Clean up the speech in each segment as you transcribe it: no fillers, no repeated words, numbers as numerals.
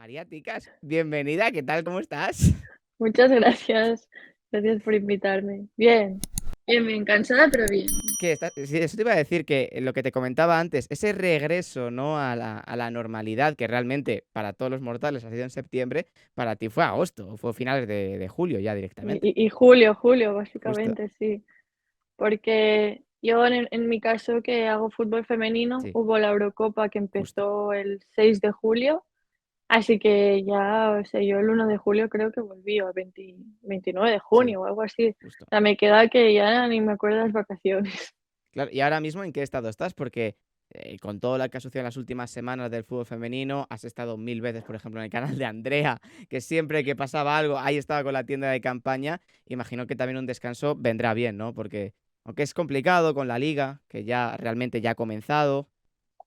María Ticas, bienvenida, ¿qué tal? ¿Cómo estás? Muchas gracias. Gracias por invitarme. Bien, bien, bien, cansada, pero bien. Sí, eso te iba a decir que lo que te comentaba antes, ese regreso, ¿no? a la normalidad que realmente para todos los mortales ha sido en septiembre, para ti fue agosto, fue finales de julio ya Y, directamente. y julio, Justo, básicamente, sí. Porque yo en mi caso que hago fútbol femenino, sí, hubo la Eurocopa que justo, empezó el 6 de julio, así que ya, o sea, yo el 1 de julio creo que volví, o 29 de sí, junio o algo así. justo. O sea, me queda que ya ni me acuerdo de las vacaciones. Claro, y ahora mismo, ¿en qué estado estás? Porque con todo lo que ha sucedido en las últimas semanas del fútbol femenino, has estado mil veces, por ejemplo, en el canal de Andrea, que siempre que pasaba algo, ahí estaba con la tienda de campaña. Imagino que también un descanso vendrá bien, ¿no? Porque aunque es complicado con la liga, que ya realmente ya ha comenzado,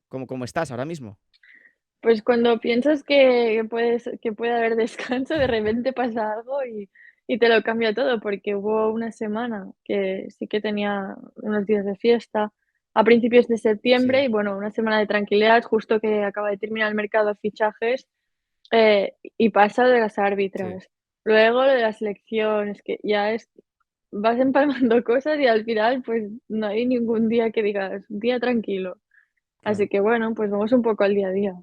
¿cómo estás ahora mismo? Pues cuando piensas que puede haber descanso, de repente pasa algo y te lo cambia todo, porque hubo una semana que sí que tenía unos días de fiesta a principios de septiembre Sí, y bueno, una semana de tranquilidad, justo que acaba de terminar el mercado de fichajes, y pasa de las sí, árbitras. Luego lo de las elecciones, que ya es vas empalmando cosas y al final, pues, no hay ningún día que digas: "Un día tranquilo". Así claro. que bueno, pues vamos un poco al día a día.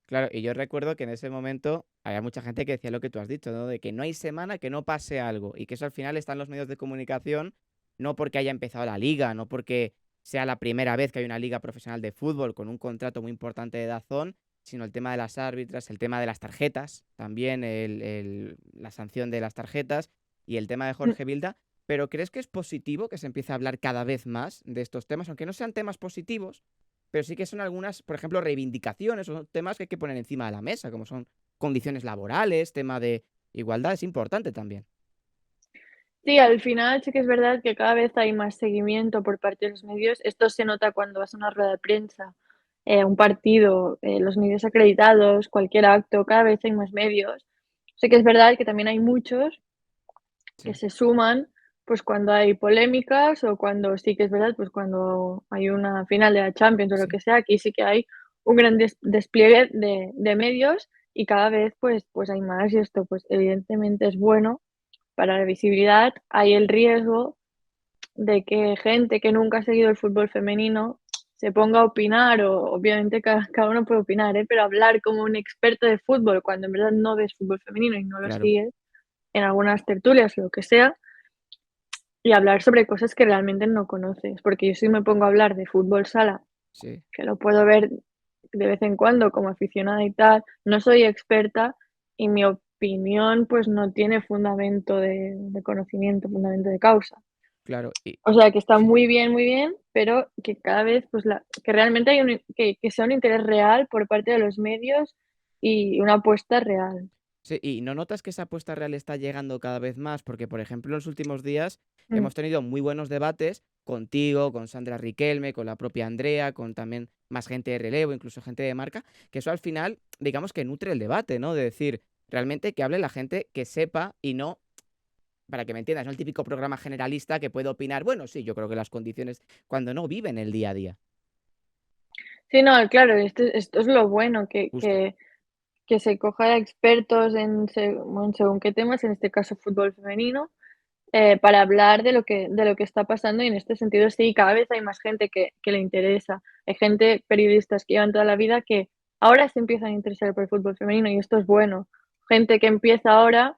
Claro, y yo recuerdo que en ese momento había mucha gente que decía lo que tú has dicho, ¿no? De que no hay semana que no pase algo y que eso al final está en los medios de comunicación, no porque haya empezado la liga, no porque sea la primera vez que hay una liga profesional de fútbol con un contrato muy importante de Dazón, sino el tema de las árbitras, el tema de las tarjetas, también la sanción de las tarjetas y el tema de Mm. Jorge Vilda. Pero ¿crees que es positivo que se empiece a hablar cada vez más de estos temas, aunque no sean temas positivos? Pero sí que son algunas, por ejemplo, reivindicaciones o temas que hay que poner encima de la mesa, como son condiciones laborales, tema de igualdad, es importante también. Sí, al final sí que es verdad que cada vez hay más seguimiento por parte de los medios. Esto se nota cuando vas a una rueda de prensa, un partido, los medios acreditados, cualquier acto, cada vez hay más medios. Sí que es verdad que también hay muchos que Sí, se suman, pues cuando hay polémicas o cuando sí que es verdad, pues cuando hay una final de la Champions o lo sí, que sea, aquí sí que hay un gran despliegue de medios y cada vez pues hay más y esto pues evidentemente es bueno para la visibilidad. Hay el riesgo de que gente que nunca ha seguido el fútbol femenino se ponga a opinar, o obviamente cada uno puede opinar, ¿eh? Pero hablar como un experto de fútbol cuando en verdad no ves fútbol femenino y no lo claro, sigues, en algunas tertulias o lo que sea, y hablar sobre cosas que realmente no conoces. Porque yo sí me pongo a hablar de fútbol sala, sí. que lo puedo ver de vez en cuando como aficionada y tal, no soy experta y mi opinión pues no tiene fundamento de conocimiento, fundamento de causa. Claro, y O sea, que está sí. muy bien, pero que cada vez, pues, que realmente hay que sea un interés real por parte de los medios y una apuesta real. Sí, y ¿no notas que esa apuesta real está llegando cada vez más? Porque, por ejemplo, en los últimos días Mm, hemos tenido muy buenos debates contigo, con Sandra Riquelme, con la propia Andrea, con también más gente de relevo, incluso gente de marca, que eso al final, digamos que nutre el debate, ¿no? De decir, realmente que hable la gente que sepa y no, para que me entiendas, no el típico programa generalista que puede opinar, bueno, sí, yo creo que las condiciones, cuando no viven el día a día. sí, no, claro, esto es lo bueno, Justo, que se coja a expertos en según qué temas, en este caso fútbol femenino, para hablar de lo que está pasando y en este sentido sí, cada vez hay más gente que le interesa. Hay gente, periodistas que llevan toda la vida que ahora se empiezan a interesar por el fútbol femenino y esto es bueno. Gente que empieza ahora,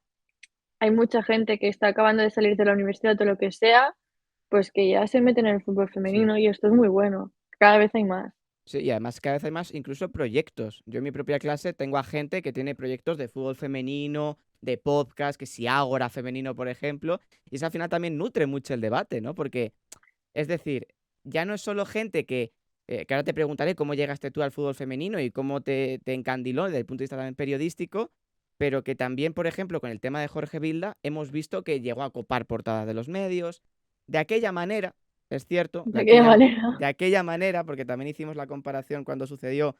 hay mucha gente que está acabando de salir de la universidad o lo que sea, pues que ya se meten en el fútbol sí. femenino y esto es muy bueno. Cada vez hay más. Sí, y además cada vez hay más incluso proyectos. Yo en mi propia clase tengo a gente que tiene proyectos de fútbol femenino, de podcast, que si Ágora femenino, por ejemplo, y eso al final también nutre mucho el debate, ¿no? Porque, es decir, ya no es solo gente que ahora te preguntaré cómo llegaste tú al fútbol femenino y cómo te encandiló desde el punto de vista también periodístico, pero que también, por ejemplo, con el tema de Jorge Vilda, hemos visto que llegó a copar portadas de los medios, de aquella manera, es cierto, ¿De qué de manera? aquella manera, porque también hicimos la comparación cuando sucedió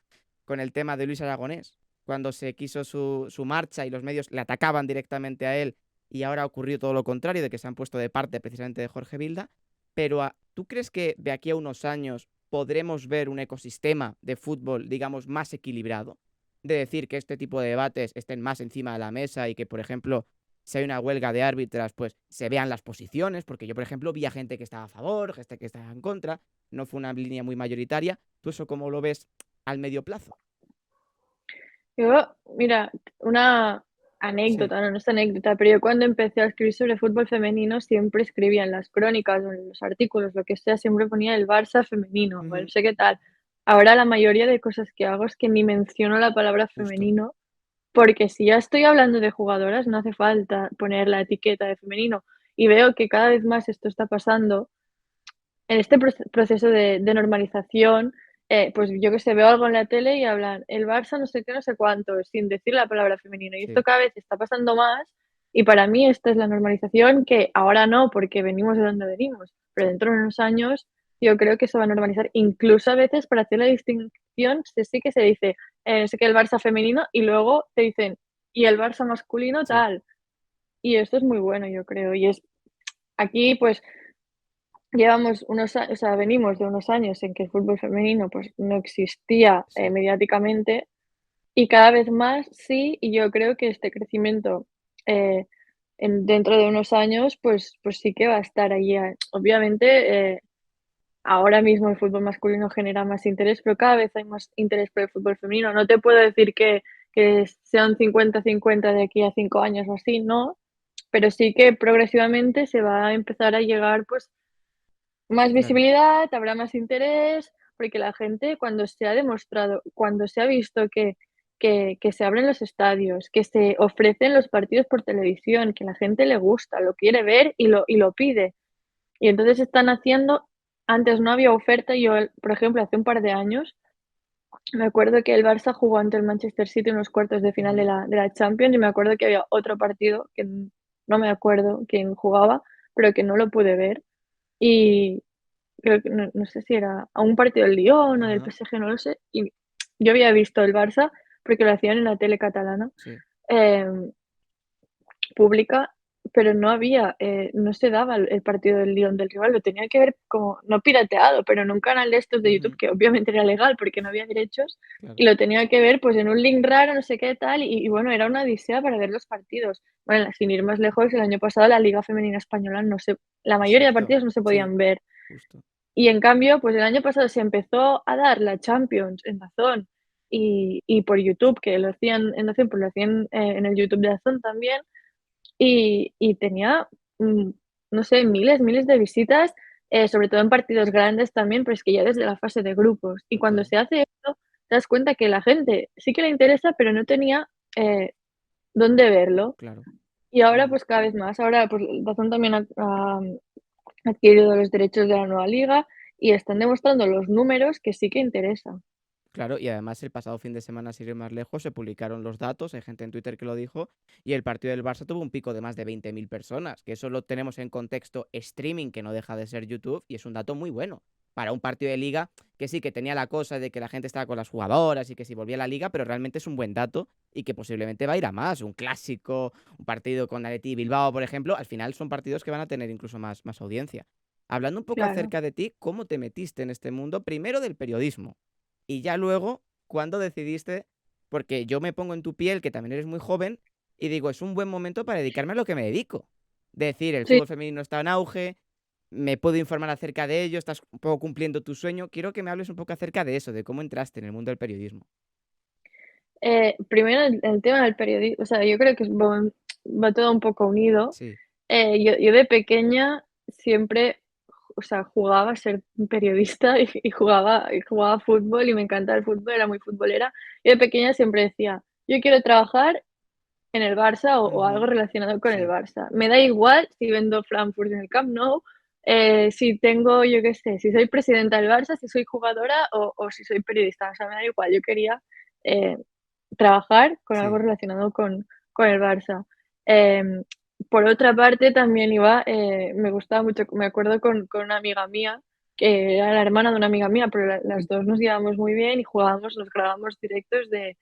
con el tema de Luis Aragonés, cuando se quiso su marcha y los medios le atacaban directamente a él, y ahora ha ocurrido todo lo contrario, de que se han puesto de parte precisamente de Jorge Vilda. Pero ¿tú crees que de aquí a unos años podremos ver un ecosistema de fútbol, digamos, más equilibrado? de decir que este tipo de debates estén más encima de la mesa y que, por ejemplo, si hay una huelga de árbitras, pues se vean las posiciones, porque yo, por ejemplo, vi a gente que estaba a favor, gente que estaba en contra, no fue una línea muy mayoritaria. ¿Tú eso cómo lo ves al medio plazo? Yo, mira, una Sí. anécdota, no es anécdota, pero yo cuando empecé a escribir sobre fútbol femenino siempre escribía en las crónicas o en los artículos, lo que sea, siempre ponía el Barça femenino o el no Ujú. sé qué tal. Ahora la mayoría de cosas que hago es que ni menciono la palabra Justo. femenino, porque si ya estoy hablando de jugadoras, no hace falta poner la etiqueta de femenino. Y veo que cada vez más esto está pasando en este proceso de normalización, pues yo que sé, veo algo en la tele y hablan el Barça no sé qué, no sé cuánto, sin decir la palabra femenino. Y esto Sí. cada vez está pasando más y para mí esta es la normalización que ahora no, porque venimos de donde venimos, pero Sí. dentro de unos años yo creo que se va a normalizar. Incluso a veces para hacer la distinción sí que se dice, no sé qué, el Barça femenino y luego te dicen, y el Barça masculino Sí. tal. Y esto es muy bueno, yo creo. Y es aquí, pues llevamos o sea, venimos de unos años en que el fútbol femenino, pues, no existía, Sí. mediáticamente, y cada vez más sí, y yo creo que este crecimiento, eh, dentro de unos años, pues sí que va a estar ahí. Obviamente, ahora mismo el fútbol masculino genera más interés, pero cada vez hay más interés por el fútbol femenino. No te puedo decir que sean 50-50 de aquí a 5 años o así, no, pero sí que progresivamente se va a empezar a llegar, pues, más Claro. visibilidad, habrá más interés, porque la gente cuando se ha demostrado, cuando se ha visto que se abren los estadios, que se ofrecen los partidos por televisión, que la gente le gusta, lo quiere ver y lo pide. Y entonces están haciendo antes no había oferta, yo, por ejemplo, hace un par de años, me acuerdo que el Barça jugó ante el Manchester City en los cuartos de final de Ujú. la Champions, y me acuerdo que había otro partido que no me acuerdo quién jugaba, pero que no lo pude ver. Y creo que no sé si era a un partido del Lyon o del Ajá. PSG, no lo sé, y yo había visto el Barça porque lo hacían en la tele catalana, Sí. em, pública, pero no había, no se daba el partido del Lyon del rival, lo tenía que ver como, no pirateado, pero en un canal de estos de YouTube, Ujú. que obviamente era legal porque no había derechos, Claro. y lo tenía que ver, pues, en un link raro, no sé qué tal, y bueno, era una odisea para ver los partidos. Bueno, sin ir más lejos, el año pasado la Liga Femenina Española no se la mayoría de Exacto. partidos no se Sí. podían ver. Justo. Y en cambio, pues el año pasado se empezó a dar la Champions en DAZN y por YouTube, que lo hacían en DAZN, pues lo hacían, en el YouTube de DAZN también, y tenía, mm, no sé, miles de visitas, sobre todo en partidos grandes también, pero es que ya desde la fase de grupos. Y cuando Total. se hace esto, te das cuenta que la gente sí que le interesa, pero no tenía, dónde verlo. Claro. Y ahora, Ujú. pues cada vez más. Ahora, pues DAZN también ha adquirido los derechos de la nueva liga y están demostrando los números que sí que interesa. Claro, y además el pasado fin de semana, sin ir más lejos, se publicaron los datos, hay gente en Twitter que lo dijo, y el partido del Barça tuvo un pico de más de 20.000 personas, que eso lo tenemos en contexto streaming, que no deja de ser YouTube, y es un dato muy bueno para un partido de liga que sí que tenía la cosa de que la gente estaba con las jugadoras y que si volvía a la liga, pero realmente es un buen dato y que posiblemente va a ir a más. Un clásico, un partido con Atleti y Bilbao, por ejemplo, al final son partidos que van a tener incluso más audiencia. Hablando un poco Claro. acerca de ti, ¿cómo te metiste en este mundo? Primero del periodismo. Y ya luego, ¿cuándo decidiste? Porque yo me pongo en tu piel, que también eres muy joven, y digo, es un buen momento para dedicarme a lo que me dedico. Decir, el Sí, fútbol femenino está en auge, me puedo informar acerca de ello, estás un poco cumpliendo tu sueño. Quiero que me hables un poco acerca de eso, de cómo entraste en el mundo del periodismo. primero el tema del periodismo, o sea, yo creo que va todo un poco unido. Sí. Yo de pequeña siempre, o sea, jugaba a ser periodista y jugaba fútbol y me encantaba el fútbol, era muy futbolera. Yo de pequeña siempre decía: "Yo quiero trabajar en el Barça o algo Ujú. relacionado con el Sí. Barça". Me da igual si vendo Frankfurt en el Camp Nou, si tengo, yo qué sé, si soy presidenta del Barça, si soy jugadora o si soy periodista, o sea, me da igual. Yo quería, eh, trabajar con algo Sí. relacionado con el Barça. Em, por otra parte, también me gustaba mucho, me acuerdo con una amiga mía, que era la hermana de una amiga mía, pero las 2 nos llevábamos muy bien y nos grabábamos directos de,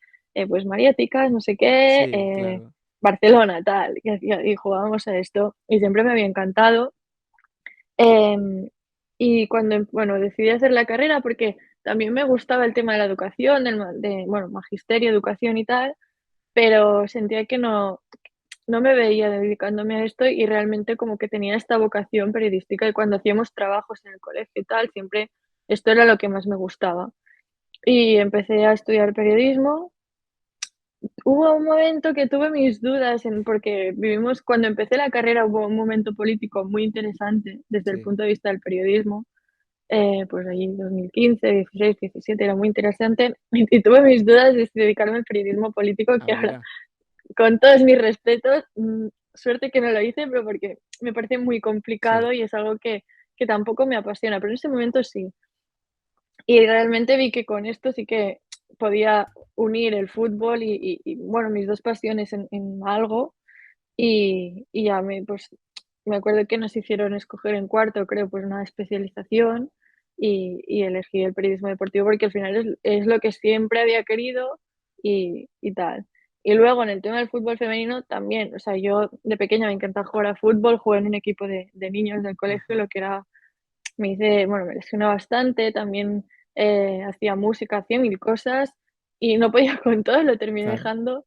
pues, Mariáticas, no sé qué, Sí, claro. Barcelona, tal, y jugábamos a esto, y siempre me había encantado. Em, y cuando, bueno, decidí hacer la carrera porque también me gustaba el tema de la educación, bueno, magisterio, educación y tal, pero sentía que no me veía dedicándome a esto y realmente como que tenía esta vocación periodística y cuando hacíamos trabajos en el colegio y tal, siempre esto era lo que más me gustaba. Y empecé a estudiar periodismo. Hubo un momento que tuve mis dudas porque cuando empecé la carrera hubo un momento político muy interesante desde el Sí. punto de vista del periodismo, pues allí 2015, 16, 17 era muy interesante y tuve mis dudas de si dedicarme al periodismo político, Ah, que ahora, mira. con todos mis respetos, suerte que no lo hice, pero porque me parece muy Sí. complicado y es algo que tampoco me apasiona, pero en ese momento sí. Y realmente vi que con esto sí que podía unir el fútbol y bueno, mis 2 pasiones en algo, y ya pues, me acuerdo que nos hicieron escoger en cuarto, creo, pues una especialización, y elegí el periodismo deportivo porque al final es lo que siempre había querido y tal. Y luego en el tema del fútbol femenino también, o sea, yo de pequeña me encantaba jugar a fútbol, jugué en un equipo de niños del colegio, Ajá. lo que era bueno, me lesioné bastante, también, hacía música, hacía 1000 cosas y no podía con todo, lo terminé Claro. dejando,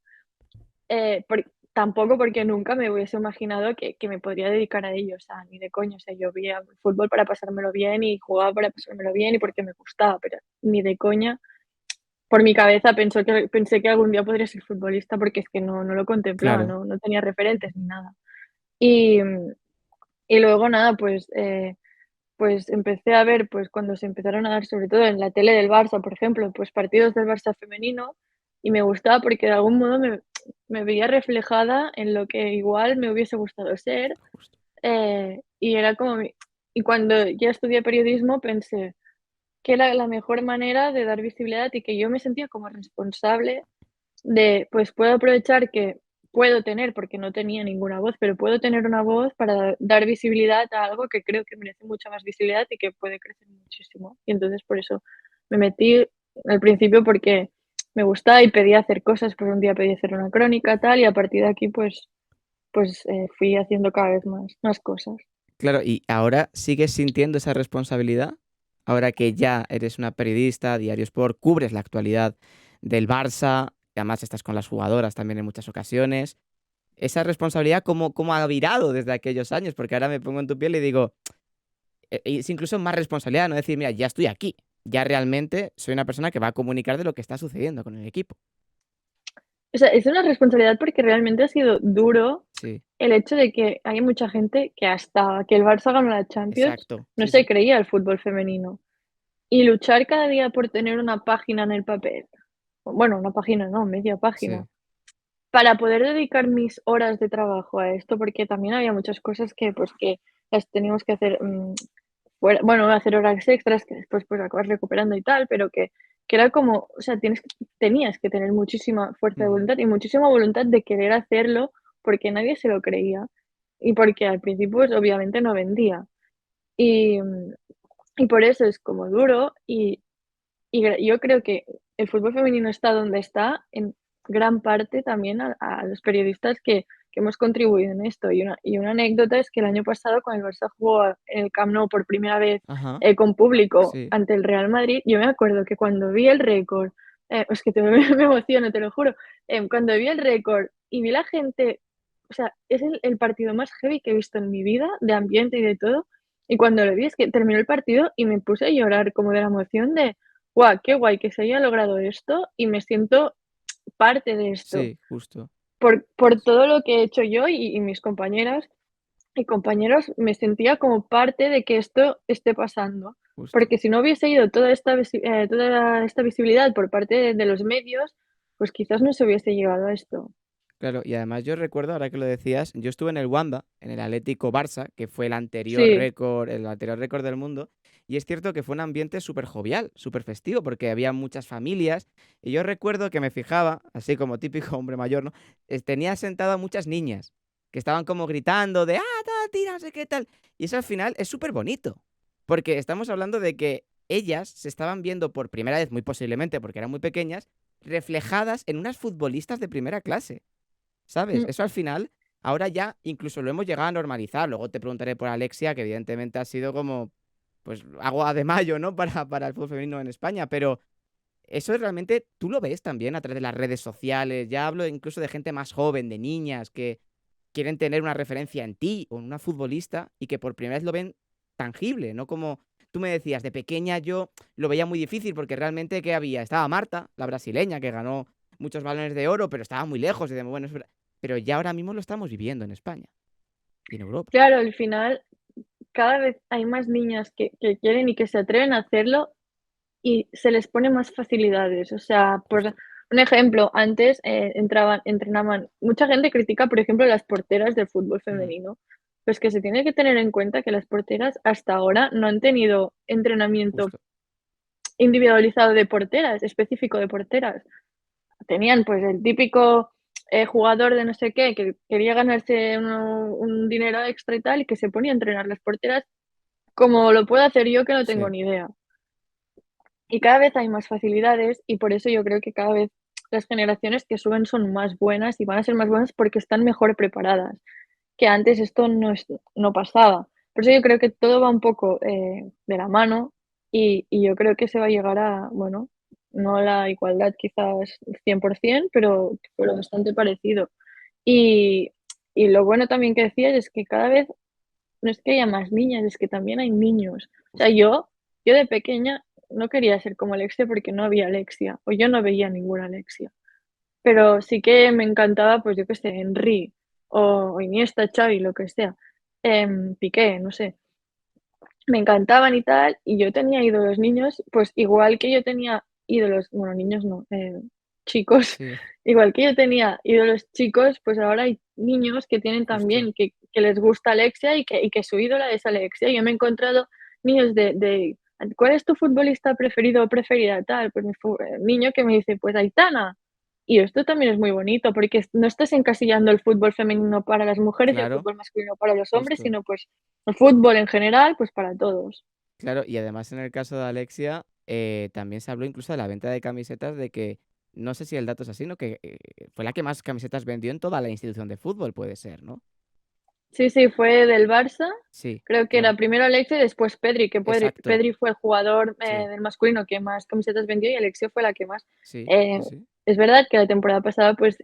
tampoco porque nunca me hubiese imaginado que me podría dedicar a ello, o sea, ni de coña, o sea, yo veía fútbol para pasármelo bien y jugaba para pasármelo bien y porque me gustaba, pero ni de coña, por mi cabeza pensé que algún día podría ser futbolista porque es que no lo contemplaba, Claro. no tenía referentes ni nada. Y, y luego nada, pues empecé a ver, pues cuando se empezaron a dar, sobre todo en la tele del Barça, por ejemplo, pues partidos del Barça femenino y me gustaba porque de algún modo me veía reflejada en lo que igual me hubiese gustado ser, Justo. y era como y cuando ya estudié periodismo pensé que era la mejor manera de dar visibilidad y que yo me sentía como responsable pues puedo aprovechar que puedo tener, porque no tenía ninguna voz, pero puedo tener una voz para dar visibilidad a algo que creo que merece mucha más visibilidad y que puede crecer muchísimo. Y entonces por eso me metí al principio porque me gustaba y pedía hacer cosas, pues un día pedí hacer una crónica, tal, y a partir de aquí fui haciendo cada vez más cosas. Claro, ¿y ahora sigues sintiendo esa responsabilidad? Ahora que ya eres una periodista, Diario Sport, cubres la actualidad del Barça, y además estás con las jugadoras también en muchas ocasiones. Esa responsabilidad, ¿cómo ha virado desde aquellos años? Porque ahora me pongo en tu piel y digo, es incluso más responsabilidad, no decir, mira, ya estoy aquí, ya realmente soy una persona que va a comunicar de lo que está sucediendo con el equipo. O sea, es una responsabilidad porque realmente ha sido duro Sí, el hecho de que hay mucha gente que hasta que el Barça ganó la Champions exacto. no Sí, se sí. creía el fútbol femenino. Y luchar cada día por tener una página en el papel, bueno, una página no, media página, Sí. para poder dedicar mis horas de trabajo a esto, porque también había muchas cosas que las teníamos que hacer, bueno, hacer horas extras que después, pues, acabas recuperando y tal, pero que era como, o sea, tenías que tener muchísima fuerza de Ujú. voluntad y muchísima voluntad de querer hacerlo, porque nadie se lo creía, y porque al principio, pues, obviamente no vendía. Y, y por eso es como duro, yo creo que el fútbol femenino está donde está en gran parte también a los periodistas que hemos contribuido en esto. Y una anécdota es que el año pasado, cuando el Barça jugó en el Camp Nou por primera vez, Ajá. con público Sí. ante el Real Madrid, yo me acuerdo que cuando vi el récord, es que me emociono, te lo juro, cuando vi el récord y vi la gente, o sea, es el partido más heavy que he visto en mi vida, de ambiente y de todo, y cuando lo vi es que terminó el partido y me puse a llorar como de la emoción de guau, qué guay que se haya logrado esto y me siento parte de esto, Sí, justo. por todo lo que he hecho yo y mis compañeras y compañeros, me sentía como parte de que esto esté pasando, Justo. porque si no hubiese ido toda esta visibilidad por parte de los medios, pues quizás no se hubiese llegado a esto. Claro, y además yo recuerdo, ahora que lo decías, yo estuve en el Wanda, en el Atlético Barça, que fue Sí, el anterior récord del mundo, y es cierto que fue un ambiente súper jovial, súper festivo, porque había muchas familias, y yo recuerdo que me fijaba, así como típico hombre mayor, ¿no? Tenía sentado a muchas niñas, que estaban como gritando de, tal, tira, no sé qué tal, y eso al final es súper bonito, porque estamos hablando de que ellas se estaban viendo por primera vez, muy posiblemente porque eran muy pequeñas, reflejadas en unas futbolistas de primera clase. ¿Sabes? mm, Eso al final, ahora ya incluso lo hemos llegado a normalizar. Luego te preguntaré por Alexia, que evidentemente ha sido como, pues agua de mayo, ¿no? Para el fútbol femenino en España, pero eso es realmente, tú lo ves también a través de las redes sociales, ya hablo incluso de gente más joven, de niñas que quieren tener una referencia en ti o en una futbolista y que por primera vez lo ven tangible, no como tú me decías, de pequeña yo lo veía muy difícil porque realmente ¿qué había? Estaba Marta, la brasileña, que ganó muchos balones de oro, pero estaba muy lejos y decíamos, bueno, pero ya ahora mismo lo estamos viviendo en España y en Europa. Claro, al final cada vez hay más niñas que quieren y que se atreven a hacerlo y se les pone más facilidades. O sea, por Justo. un ejemplo, antes, entrenaban mucha gente critica, por ejemplo, las porteras del fútbol Mm, femenino. Pues que se tiene que tener en cuenta que las porteras hasta ahora no han tenido entrenamiento justo. individualizado de porteras, específico de porteras. Tenían, pues, el típico, jugador de no sé qué, que quería ganarse un dinero extra y tal, y que se ponía a entrenar las porteras como lo puedo hacer yo, que no tengo Sí, ni idea. Y cada vez hay más facilidades y por eso yo creo que cada vez las generaciones que suben son más buenas y van a ser más buenas porque están mejor preparadas, que antes esto no pasaba. Por eso yo creo que todo va un poco, de la mano y yo creo que se va a llegar a, bueno, no a la igualdad quizás 100%, pero bastante parecido. Y y lo bueno también que decías es que cada vez no es que haya más niñas, es que también hay niños. O sea, justo. yo de pequeña no quería ser como Alexia porque no había Alexia, o yo no veía ninguna Alexia. Pero sí que me encantaba, pues yo qué sé, Henry o Iniesta, Xavi, lo que sea, Piqué, no sé. Me encantaban y tal, y yo tenía ídolos niños, pues igual que yo tenía ídolos, bueno, niños no, chicos, Sí, igual que yo tenía ídolos chicos, pues ahora hay niños que tienen justo. también, que les gusta Alexia y que su ídola es Alexia. Yo me he encontrado niños de ¿cuál es tu futbolista preferido o preferida? Tal, pues niño que me dice, pues Aitana. Y esto también es muy bonito, porque no estás encasillando el fútbol femenino para las mujeres y el Claro, fútbol masculino para los hombres, justo. sino pues el fútbol en general, pues para todos. Claro, y además en el caso de Alexia, también se habló incluso de la venta de camisetas de que, no sé si el dato es así, ¿no? Que fue la que más camisetas vendió en toda la institución de fútbol, puede ser, ¿no? Sí, sí, fue del Barça. Sí, Creo que era claro, primero Alexia y después Pedri, que exacto. Pedri fue el jugador, Sí, del masculino que más camisetas vendió y Alexia fue la que más. sí, Eh, sí, sí. es verdad que la temporada pasada, pues,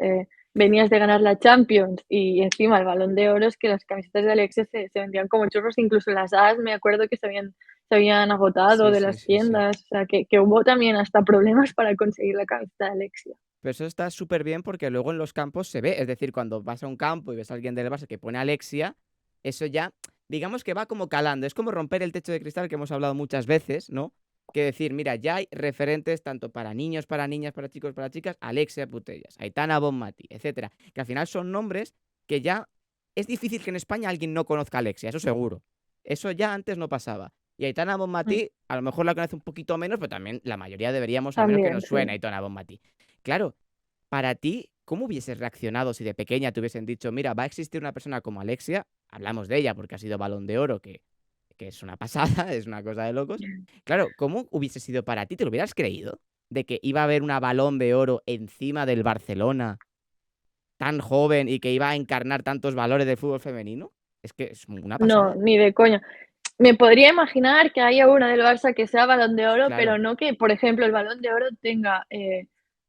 venías de ganar la Champions y encima el Balón de Oro, es que las camisetas de Alexia se vendían como churros, incluso las AS me acuerdo que se habían agotado Sí, de sí, las sí, sí. tiendas, o sea, que hubo también hasta problemas para conseguir la camiseta de Alexia. Pero eso está súper bien porque luego en los campos se ve. Es decir, cuando vas a un campo y ves a alguien del Barça que pone Alexia, eso ya, digamos que va como calando. Es como romper el techo de cristal que hemos hablado muchas veces, ¿no? Que decir, mira, ya hay referentes tanto para niños, para niñas, para chicos, para chicas, Alexia Putellas, Aitana Bonmati, etcétera. Que al final son nombres que ya es difícil que en España alguien no conozca a Alexia, eso seguro. Eso ya antes no pasaba. Y Aitana Mm, Bonmati, a lo mejor la conoce un poquito menos, pero también la mayoría deberíamos, al menos que también, nos suene sí. Aitana Bonmati. Claro, para ti, ¿cómo hubieses reaccionado si de pequeña te hubiesen dicho, mira, va a existir una persona como Alexia? Hablamos de ella porque ha sido Balón de Oro, que es una pasada, es una cosa de locos. Claro, ¿cómo hubiese sido para ti? ¿Te lo hubieras creído? De que iba a haber una Balón de Oro encima del Barcelona, tan joven y que iba a encarnar tantos valores del fútbol femenino. Es que es una No, pasada. ni de coña. Me podría imaginar que haya una del Barça que sea Balón de Oro, pero Claro, no que, por ejemplo, el Balón de Oro tenga,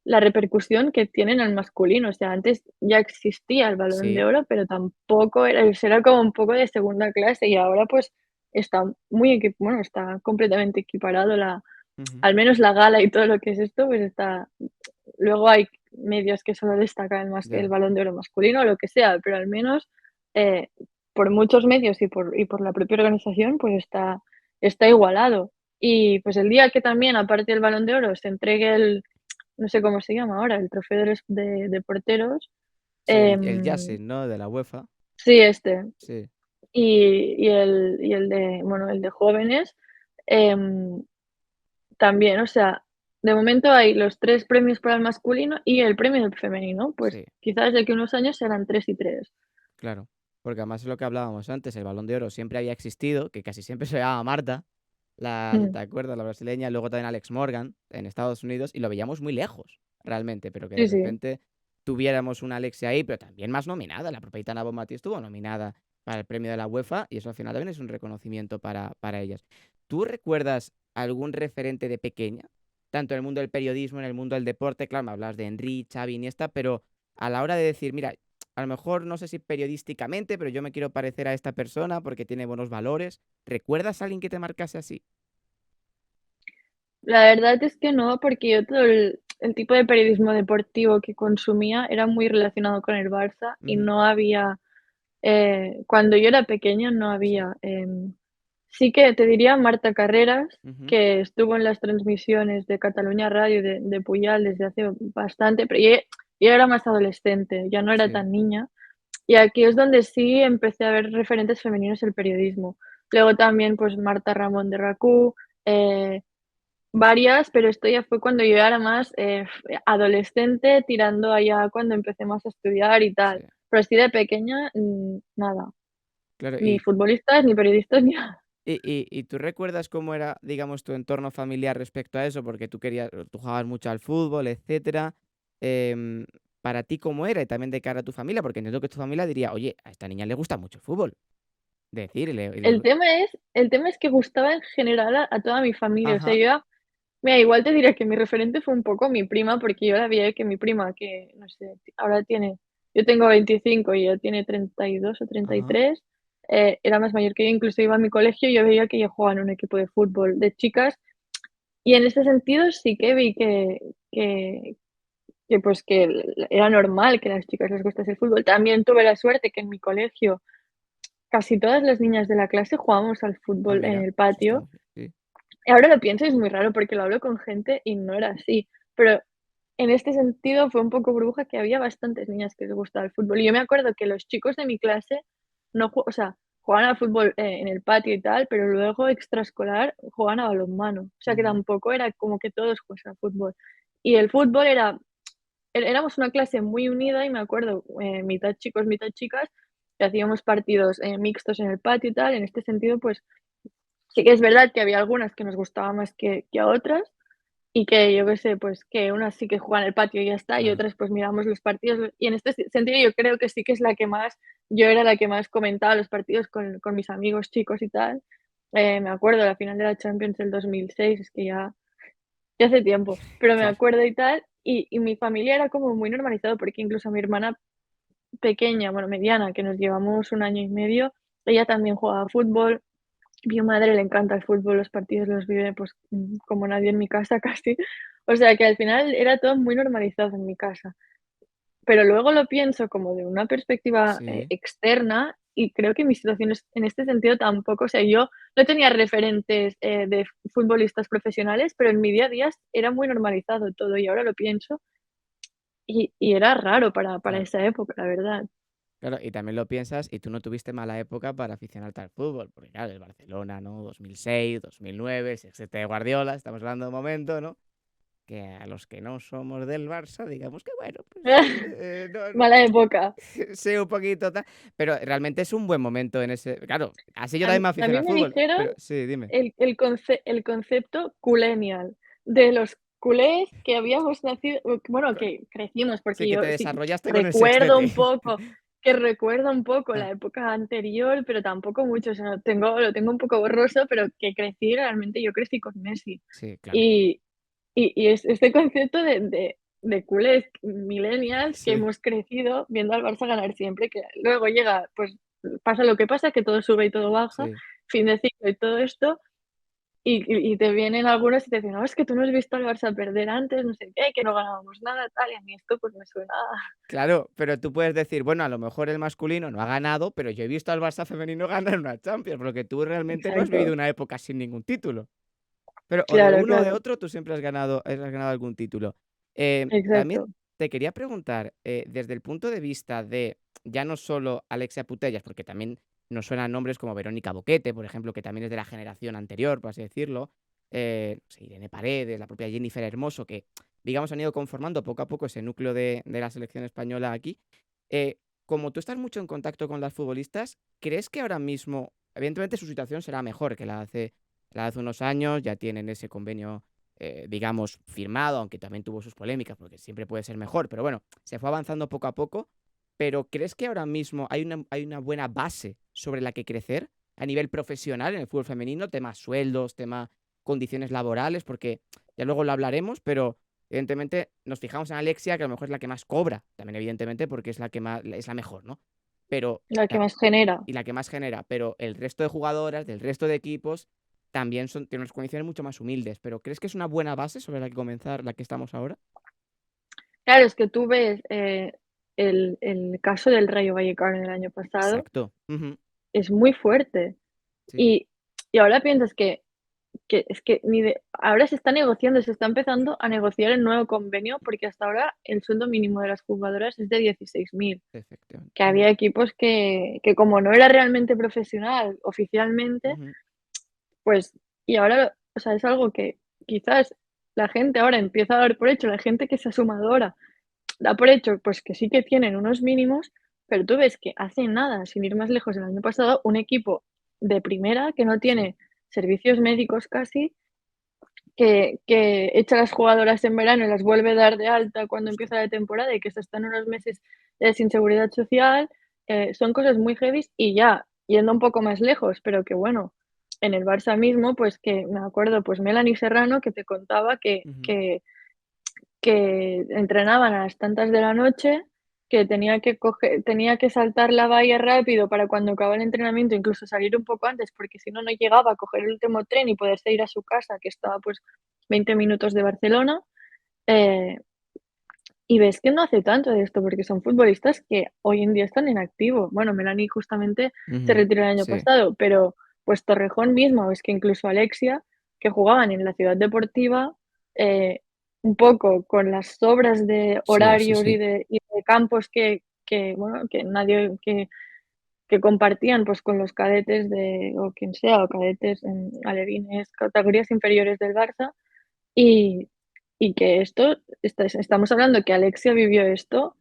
la repercusión que tiene en el masculino. O sea, antes ya existía el Balón de sí. Oro, pero tampoco era como un poco de segunda clase y ahora, pues, está bueno, está completamente equiparado Ujú. al menos la gala y todo lo que es esto, pues está. Luego hay medios que solo destacan más que el Ya, Balón de Oro masculino o lo que sea, pero al menos, eh, por muchos medios y por la propia organización, pues está igualado. Y, pues, el día que también, aparte del Balón de Oro, se entregue no sé cómo se llama ahora, el trofeo de porteros, sí, el em, Yasin, ¿no? De la UEFA. sí, este, Sí, y el de jóvenes, em, también, o sea, de momento hay los 3 premios para el masculino y el premio del femenino, pues sí. quizás de aquí a unos años serán 3 y 3. Claro, porque además es lo que hablábamos antes, el Balón de Oro siempre había existido, que casi siempre se llamaba Marta, Mm, ¿te acuerdas? La brasileña, luego también Alex Morgan en Estados Unidos, y lo veíamos muy lejos, realmente, pero que de sí, sí. repente tuviéramos una Alexia ahí, pero también más nominada, la propia Aitana Bonmatí estuvo nominada para el premio de la UEFA y eso al final también es un reconocimiento para ellas. ¿Tú recuerdas algún referente de pequeña? Tanto en el mundo del periodismo, en el mundo del deporte, claro, me hablas de Henry, Xavi, Iniesta, pero a la hora de decir, mira, a lo mejor no sé si periodísticamente, pero yo me quiero parecer a esta persona porque tiene buenos valores. ¿Recuerdas a alguien que te marcase así? La verdad es que no, porque yo todo el tipo de periodismo deportivo que consumía era muy relacionado con el Barça y Ujú, no había, cuando yo era pequeña no sí, había, sí que te diría Marta Carreras, ujú, que estuvo en las transmisiones de Cataluña Radio de Puyal desde hace bastante, pero yo era más adolescente, ya no era sí, tan niña. Y aquí es donde sí empecé a ver referentes femeninos en el periodismo. Luego también, pues Marta Ramón de RACU, eh, varias, pero esto ya fue cuando yo era más, adolescente, tirando allá cuando empecé más a estudiar y sí. tal. Pero así de pequeña, nada, Claro, ni futbolistas, ni periodistas, ni nada. y tú recuerdas cómo era, digamos, tu entorno familiar respecto a eso, porque tú jugabas mucho al fútbol, etcétera. Em, para ti, ¿cómo era? Y también de cara a tu familia, porque entiendo que tu familia diría, oye, a esta niña le gusta mucho el fútbol. Decir, El tema es que gustaba en general a toda mi familia, o sea, ajá, yo mira, igual te diré que mi referente fue un poco mi prima, porque yo la veía que mi prima, que no sé, ahora tiene, yo tengo 25 y ella tiene 32 o ajá, 33, era más mayor que yo, incluso iba a mi colegio y yo veía que ella jugaba en un equipo de fútbol de chicas, y en ese sentido sí que vi que, pues que era normal que a las chicas les gustase el fútbol. También tuve la suerte que en mi colegio casi todas las niñas de la clase jugábamos al ah, fútbol en mira, el eso está patio. muy bien, sí, Y ahora lo pienso y es muy raro porque lo hablo con gente y no era así. Pero en este sentido fue un poco burbuja que había bastantes niñas que les gustaba el fútbol. Y yo me acuerdo que los chicos de mi clase no o sea, jugaban al fútbol, en el patio y tal, pero luego extraescolar jugaban a balonmano. O sea, que ujú, tampoco era como que todos jugasen al fútbol. Y el fútbol éramos una clase muy unida y me acuerdo, mitad chicos, mitad chicas, que hacíamos partidos, mixtos en el patio y tal. En este sentido, pues sí que es verdad que había algunas que nos gustaba más que a otras y que yo qué sé, pues que unas sí que juegan en el patio y ya está, y claro, otras pues miramos los partidos. Y en este sentido yo creo que sí que es la que más, yo era la que más comentaba los partidos con mis amigos chicos y tal. Me acuerdo la final de la Champions del 2006, es que ya hace tiempo, pero me claro, acuerdo y tal. Y mi familia era como muy normalizado porque incluso a mi hermana pequeña, bueno, mediana, que nos llevamos un año y medio, ella también jugaba fútbol. Mi madre le encanta el fútbol, los partidos los vive, pues, como nadie en mi casa casi. O sea, que al final era todo muy normalizado en mi casa. Pero luego lo pienso como de una perspectiva, sí. externa, y creo que mi situación es en este sentido tampoco, o sea, yo no tenía referentes, de futbolistas profesionales, pero en mi día a día era muy normalizado todo, y ahora lo pienso, y era raro para Claro. esa época, la verdad. Claro, y también lo piensas, y tú no tuviste mala época para aficionarte al fútbol, porque claro, el Barcelona, ¿no? 2006, 2009, el sextete de Guardiola, estamos hablando de un momento, ¿no? Que a los que no somos del Barça, digamos que bueno, pues Mala época. sí, un poquito tal, pero realmente es un buen momento en ese. Claro, así yo A también mí me a aficiono mí al me fútbol, dijeron pero sí, dime. el concepto culenial, de los culés que habíamos nacido, bueno, Co- que crecimos, Sí, porque que te yo sí desarrollaste con el recuerdo sextete. un poco que recuerdo un poco Ah, la época anterior, pero tampoco mucho, o sea, lo tengo un poco borroso, pero que crecí realmente, yo crecí con Messi. sí, claro. Y es este concepto de culés millennials que Sí, hemos crecido viendo al Barça ganar siempre, que luego llega, pues, pasa lo que pasa, que todo sube y todo baja, sí. fin de ciclo y todo esto, y te vienen algunos y te dicen: "No, es que tú no has visto al Barça perder antes, no sé qué, que no ganábamos nada, tal", y a mí esto, pues, me suena Claro, pero tú puedes decir, bueno, a lo mejor el masculino no ha ganado, pero yo he visto al Barça femenino ganar una Champions, porque tú realmente no has vivido exacto. una época sin ningún título. Pero o de Claro, uno o de claro, otro, tú siempre has ganado algún título. También exacto. te quería preguntar, desde el punto de vista de ya no solo Alexia Putellas, porque también nos suenan nombres como Verónica Boquete, por ejemplo, que también es de la generación anterior, por así decirlo. No sé, Irene Paredes, la propia Jennifer Hermoso, que digamos han ido conformando poco a poco ese núcleo de la selección española aquí. Eh, Como tú estás mucho en contacto con las futbolistas, ¿crees que ahora mismo, evidentemente su situación será mejor que la de hace unos años, ya tienen ese convenio, digamos, firmado, aunque también tuvo sus polémicas, porque siempre puede ser mejor, pero bueno, se fue avanzando poco a poco. pero ¿crees que ahora mismo hay una buena base sobre la que crecer a nivel profesional en el fútbol femenino? Tema sueldos, tema condiciones laborales, porque ya luego lo hablaremos, pero evidentemente nos fijamos en Alexia, que a lo mejor es la que más cobra, también evidentemente porque es la que más, es la mejor, ¿no? Pero La que más genera. y la que más genera, pero el resto de jugadoras, del resto de equipos, también tienen unas condiciones mucho más humildes. Pero ¿crees que es una buena base sobre la que comenzar la que estamos ahora? Claro, es que tú ves el caso del Rayo Vallecano el año pasado, Exacto. Ujú. es muy fuerte. Sí, Y, y ahora piensas que es que ni de, ahora se está negociando, se está empezando a negociar el nuevo convenio porque hasta ahora el sueldo mínimo de las jugadoras es de 16.000, efectivamente. que Ujú, había equipos que como no era realmente profesional oficialmente, ujú. pues, y ahora, o sea, es algo que quizás la gente ahora empieza a dar por hecho, la gente que se ha sumado ahora da por hecho, pues que sí que tienen unos mínimos, pero tú ves que hace nada, sin ir más lejos, el año pasado, un equipo de primera que no Sí, tiene servicios médicos casi, que echa a las jugadoras en verano y las vuelve a dar de alta cuando justo. empieza la temporada y que se están unos meses sin seguridad social, son cosas muy heavies y ya, yendo un poco más lejos, pero que bueno, en el Barça mismo, pues que me acuerdo, pues Melanie Serrano que te contaba Ujú. que entrenaban a las tantas de la noche, que tenía que saltar la valla rápido para cuando acaba el entrenamiento, incluso salir un poco antes, porque si no, no llegaba a coger el último tren y poderse ir a su casa, que estaba pues 20 minutos de Barcelona. Eh, y ves que no hace tanto de esto, porque son futbolistas que hoy en día están en activo. Bueno, Melanie justamente se Ujú. retiró el año Sí, pasado, pero pues Torrejón mismo, es que incluso Alexia, que jugaban en la ciudad deportiva, un poco con las sobras de sí, sí, horarios sí. y de campos bueno, que compartían pues con los cadetes o quien sea, o cadetes en alevines, categorías inferiores del Barça, y, y que estamos hablando que Alexia vivió esto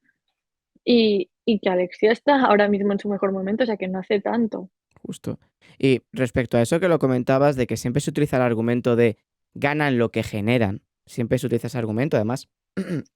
y que Alexia está ahora mismo en su mejor momento, o sea, que no hace tanto. Justo. Y respecto a eso que lo comentabas, de que siempre se utiliza el argumento de ganan lo que generan, siempre se utiliza ese argumento. Además,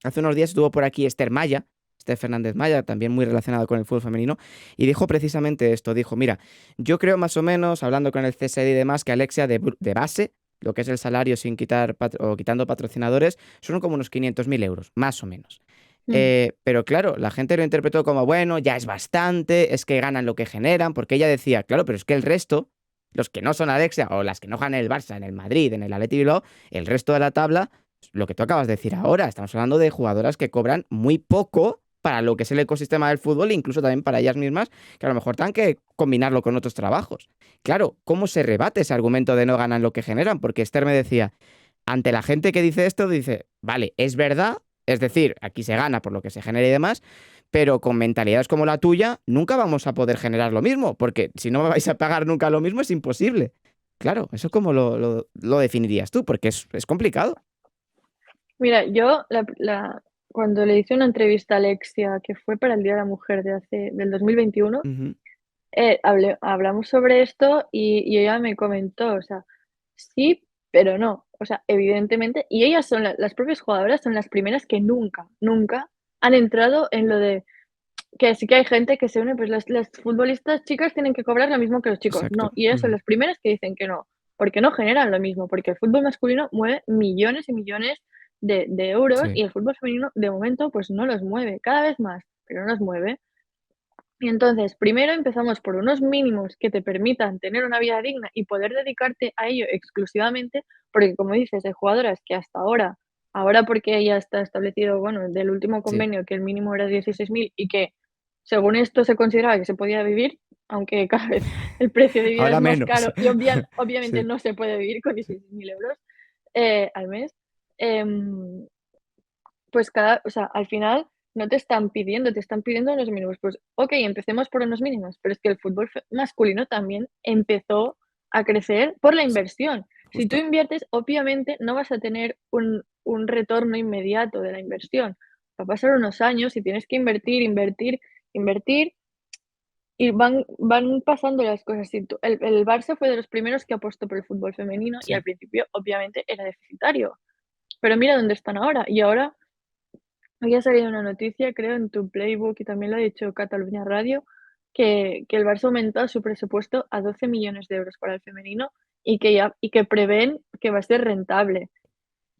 hace unos días estuvo por aquí Esther Maya, Esther Fernández Maya, también muy relacionado con el fútbol femenino, y dijo precisamente esto. Dijo, mira, yo creo más o menos, hablando con el CSD y demás, que Alexia de base, lo que es el salario sin quitar o quitando patrocinadores, son como unos 500.000 euros, más o menos. Mm, Pero claro, la gente lo interpretó como, bueno, ya es bastante, es que ganan lo que generan, porque ella decía, claro, pero es que el resto, los que no son Alexia o las que no ganan en el Barça, en el Madrid, en el Atleti Bilbao, el resto de la tabla, lo que tú acabas de decir ahora, estamos hablando de jugadoras que cobran muy poco para lo que es el ecosistema del fútbol e incluso también para ellas mismas, que a lo mejor tengan que combinarlo con otros trabajos. Claro, ¿cómo se rebate ese argumento de no ganan lo que generan? Porque Esther me decía, ante la gente que dice esto, dice, vale, es verdad, es decir, aquí se gana por lo que se genera y demás, pero con mentalidades como la tuya, nunca vamos a poder generar lo mismo, porque si no me vais a pagar nunca lo mismo, es imposible. Claro, ¿eso cómo lo definirías tú? Porque es complicado. Mira, yo cuando le hice una entrevista a Alexia, que fue para el Día de la Mujer del 2021, Ujú. hablamos sobre esto y ella me comentó, o sea, sí, pero no. O sea, evidentemente, y ellas son las propias jugadoras, son las primeras que nunca, nunca han entrado en lo de que sí que hay gente que se une, pues las futbolistas chicas tienen que cobrar lo mismo que los chicos. Exacto. No, y ellas son Ujú. las primeras que dicen que no, porque no generan lo mismo, porque el fútbol masculino mueve millones y millones de euros Sí, y el fútbol femenino de momento pues no los mueve, cada vez más, pero no los mueve. Y entonces, primero empezamos por unos mínimos que te permitan tener una vida digna y poder dedicarte a ello exclusivamente, porque como dices, hay jugadoras que hasta ahora porque ya está establecido, bueno, del último sí. convenio que el mínimo era 16.000 y que según esto se consideraba que se podía vivir, aunque cada vez el precio de vida es Ahora más menos. caro y obviamente Sí. no se puede vivir con 16.000 euros al mes. em, pues o sea, al final no te están pidiendo unos mínimos. Pues, okey, empecemos por unos mínimos, pero es que el fútbol masculino también empezó a crecer por la Sí, inversión. Si tú justo. inviertes, obviamente no vas a tener un retorno inmediato de la inversión. Va a pasar unos años y tienes que invertir, invertir, invertir, y van pasando las cosas. Si tú el Barça fue de los primeros que apostó por el fútbol femenino y Sí. al principio, obviamente, era deficitario. Pero mira dónde están ahora, y ahora Hoy ha salido una noticia, creo, en tu Playbook y también lo ha dicho Cataluña Radio, que el Barça ha aumentado su presupuesto a 12 millones de euros para el femenino y que prevén que va a ser rentable.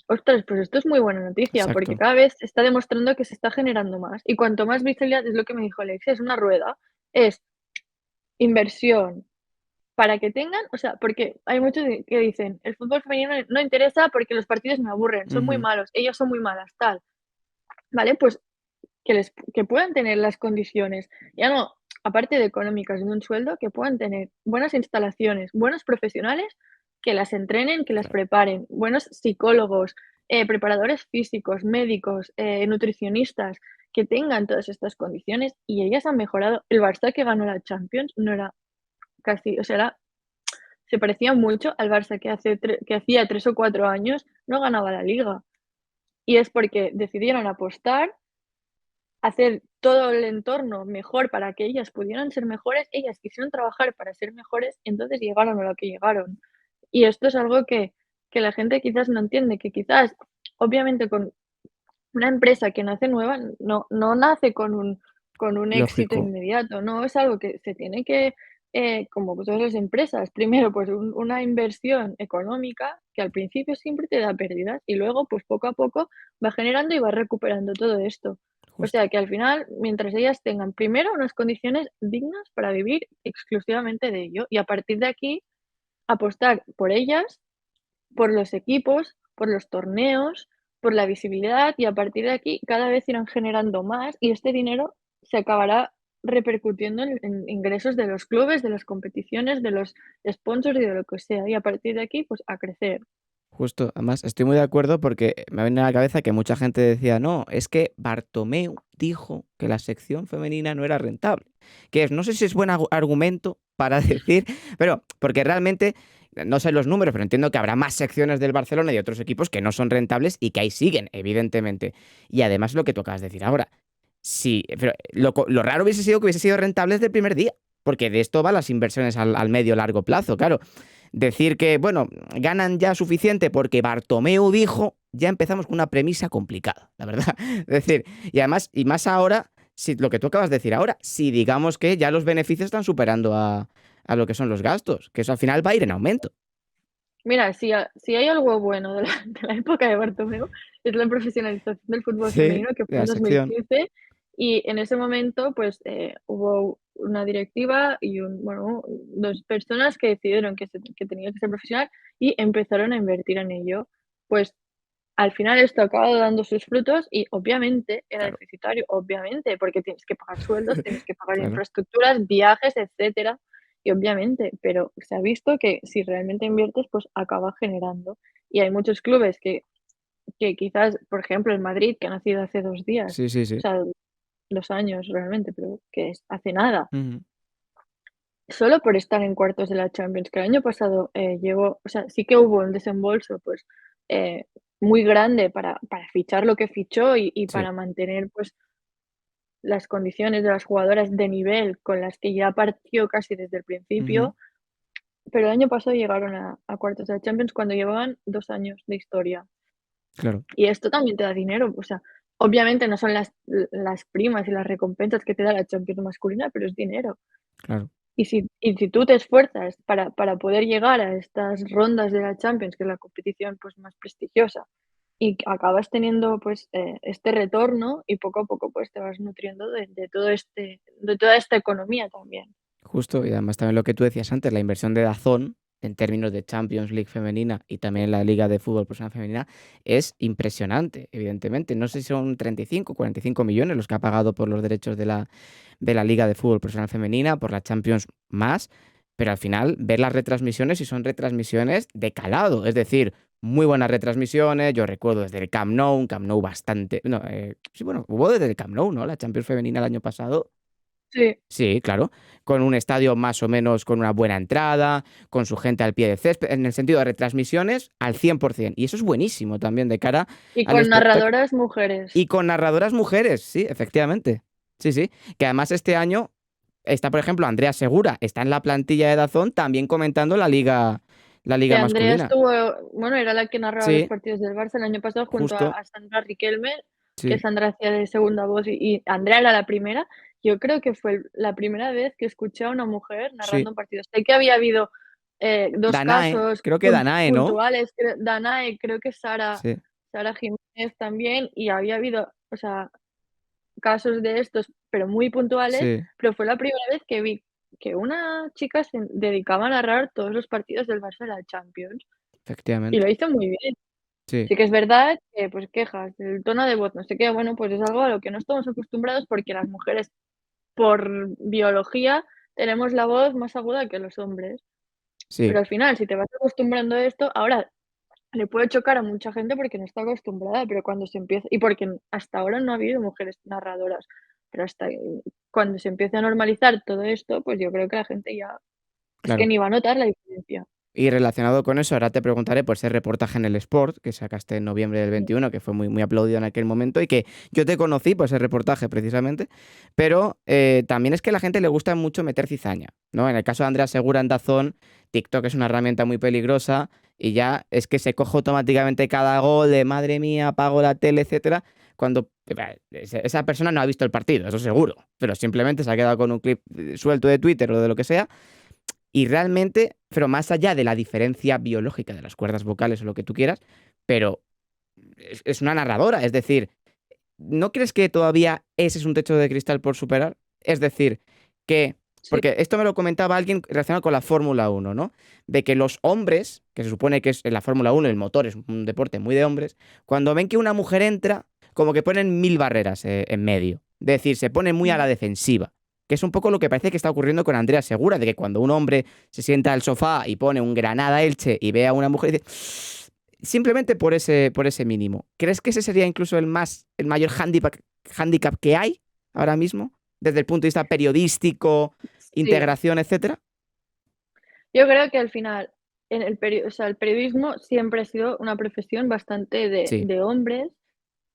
Ostras, pues esto es muy buena noticia, porque Exacto. cada vez se está demostrando que se está generando más. Y cuanto más visibilidad, es lo que me dijo Alexia, es una rueda, es inversión para que tengan, o sea, porque hay muchos que dicen, el fútbol femenino no interesa porque los partidos me aburren, son muy Ujú. malos, ellas son muy malas, tal. Vale, pues que puedan tener las condiciones, ya no, aparte de económicas, de un sueldo, que puedan tener buenas instalaciones, buenos profesionales que las entrenen, que las Claro. preparen, buenos psicólogos, preparadores físicos, médicos, nutricionistas, que tengan todas estas condiciones y ellas han mejorado. El Barça que ganó la Champions no era casi, o sea, se parecía mucho al Barça que hacía 3 o 4 años no ganaba la liga. Y es porque decidieron apostar, hacer todo el entorno mejor para que ellas pudieran ser mejores, ellas quisieron trabajar para ser mejores, entonces llegaron a lo que llegaron. Y esto es algo que la gente quizás no entiende, que quizás, obviamente, con una empresa que nace nueva, no nace con un éxito Lógico. inmediato, no, es algo que se tiene que, como todas las empresas, primero, pues una inversión económica que al principio siempre te da pérdidas y luego, pues poco a poco va generando y va recuperando todo esto. O Justo. sea que al final, mientras ellas tengan primero unas condiciones dignas para vivir exclusivamente de ello y a partir de aquí apostar por ellas, por los equipos, por los torneos, por la visibilidad y a partir de aquí cada vez irán generando más y este dinero se acabará repercutiendo en ingresos de los clubes, de las competiciones, de los sponsors y de lo que sea. Y a partir de aquí, pues a crecer. Justo, además estoy muy de acuerdo porque me viene a la cabeza que mucha gente decía, no, es que Bartomeu dijo que la sección femenina no era rentable. Que es, no sé si es buen argumento para decir, pero porque realmente, no sé los números, pero entiendo que habrá más secciones del Barcelona y de otros equipos que no son rentables y que ahí siguen, evidentemente. Y además lo que tú acabas de decir ahora, sí, pero lo raro hubiese sido que hubiese sido rentable desde el primer día, porque de esto van las inversiones al medio largo plazo, claro. Decir que, bueno, ganan ya suficiente porque Bartomeu dijo, ya empezamos con una premisa complicada, la verdad. Es decir, y además, y más ahora, si lo que tú acabas de decir ahora, si digamos que ya los beneficios están superando a lo que son los gastos, que eso al final va a ir en aumento. Mira, si hay algo bueno de de la época de Bartomeu, es la profesionalización del fútbol Sí, femenino, que fue la en sección. 2015, y en ese momento, pues, hubo una directiva y bueno, 2 personas que decidieron que tenía que ser profesional y empezaron a invertir en ello. Pues, al final esto ha acabado dando sus frutos y obviamente era Claro, deficitario, obviamente, porque tienes que pagar sueldos, tienes que pagar claro. infraestructuras, viajes, etcétera. Y obviamente, pero se ha visto que si realmente inviertes, pues acaba generando. Y hay muchos clubes que quizás, por ejemplo, el Madrid, que ha nacido hace 2 días, Sí, sí, o sí. sea, 2 años realmente, pero que es hace nada, Ujú. solo por estar en cuartos de la Champions, que el año pasado, llegó, o sea, sí que hubo un desembolso, pues, eh, muy grande para fichar lo que fichó y Sí. para mantener, pues, las condiciones de las jugadoras de nivel con las que ya partió casi desde el Ujú. principio. Pero el año pasado llegaron a cuartos de la Champions cuando llevaban 2 años de historia. Claro, Y esto también te da dinero, o sea, obviamente no son las primas y las recompensas que te da la Champions masculina, pero es dinero. claro. Y si tú te esfuerzas para poder llegar a estas rondas de la Champions, que es la competición, pues, más prestigiosa, y acabas teniendo, pues, este retorno y poco a poco, pues, te vas nutriendo de toda esta economía también. Justo, y además también lo que tú decías antes, la inversión de DAZN en términos de Champions League femenina y también en la Liga de Fútbol Profesional Femenina es impresionante, evidentemente. No sé si son 35, 45 millones los que ha pagado por los derechos de la Liga de Fútbol Profesional Femenina, por la Champions más, pero al final ver las retransmisiones y son retransmisiones de calado, es decir, muy buenas retransmisiones. Yo recuerdo desde el Camp Nou, un Camp Nou bastante. No, sí, bueno, hubo desde el Camp Nou, ¿no? La Champions Femenina el año pasado. Sí. Sí, claro, con un estadio más o menos con una buena entrada, con su gente al pie de césped, en el sentido de retransmisiones al 100%. Y eso es buenísimo también de cara Y al con espectáculo. narradoras mujeres. Y con narradoras mujeres, sí, efectivamente. Sí, sí. Que además este año está, por ejemplo, Andrea Segura, está en la plantilla de Dazón también comentando la Que liga Andrea masculina. estuvo, bueno, era la que narraba los Sí, partidos del Barça el año pasado junto justo. a Sandra Riquelme. que Sí, Sandra hacía de segunda voz y Andrea era la primera. Yo creo que fue la primera vez que escuché a una mujer narrando sí. un partido. Sé que había habido 2 Danae, casos creo que Danae, ¿no? puntuales, Danae, creo que Sí, Sara Jiménez también, y había habido, o sea, casos de estos, pero muy puntuales, sí, pero fue la primera vez que vi que una chica se dedicaba a narrar todos los partidos del Barça de la Champions, y efectivamente. lo hizo muy bien. Sí, Sí que es verdad que, pues, quejas del tono de voz, no sé qué, bueno, pues es algo a lo que no estamos acostumbrados porque las mujeres, por biología, tenemos la voz más aguda que los hombres. Pero sí, al final, si te vas acostumbrando a esto, ahora le puede chocar a mucha gente porque no está acostumbrada, pero cuando se empieza y porque hasta ahora no ha habido mujeres narradoras, pero hasta cuando se empiece a normalizar todo esto, pues yo creo que la gente ya es que claro. ni va a notar la diferencia. Y relacionado con eso, ahora te preguntaré por ese reportaje en el Sport que sacaste en noviembre del Mm, 21, que fue muy, muy aplaudido en aquel momento y que yo te conocí por ese reportaje precisamente, pero también es que a la gente le gusta mucho meter cizaña, ¿no? En el caso de Andrea Segura en Dazón, TikTok es una herramienta muy peligrosa y ya es que se coge automáticamente cada gol de madre mía, apago la tele, etcétera, cuando esa persona no ha visto el partido, eso seguro, pero simplemente se ha quedado con un clip suelto de Twitter o de lo que sea y realmente, pero más allá de la diferencia biológica de las cuerdas vocales o lo que tú quieras, pero es una narradora. Es decir, ¿no crees que todavía ese es un techo de cristal por superar? Es decir, que, sí, porque esto me lo comentaba alguien relacionado con la Fórmula 1, ¿no? De que los hombres, que se supone que es en la Fórmula 1 el motor es un deporte muy de hombres, cuando ven que una mujer entra, como que ponen mil barreras en medio. Es decir, se ponen muy a mm, la defensiva. Que es un poco lo que parece que está ocurriendo con Andrea Segura, de que cuando un hombre se sienta al sofá y pone un Granada Elche y ve a una mujer y dice, simplemente por ese mínimo. ¿Crees que ese sería incluso el mayor handicap que hay ahora mismo? Desde el punto de vista periodístico, sí. integración, etcétera. Yo creo que al final, en o sea, el periodismo siempre ha sido una profesión bastante Sí, de hombres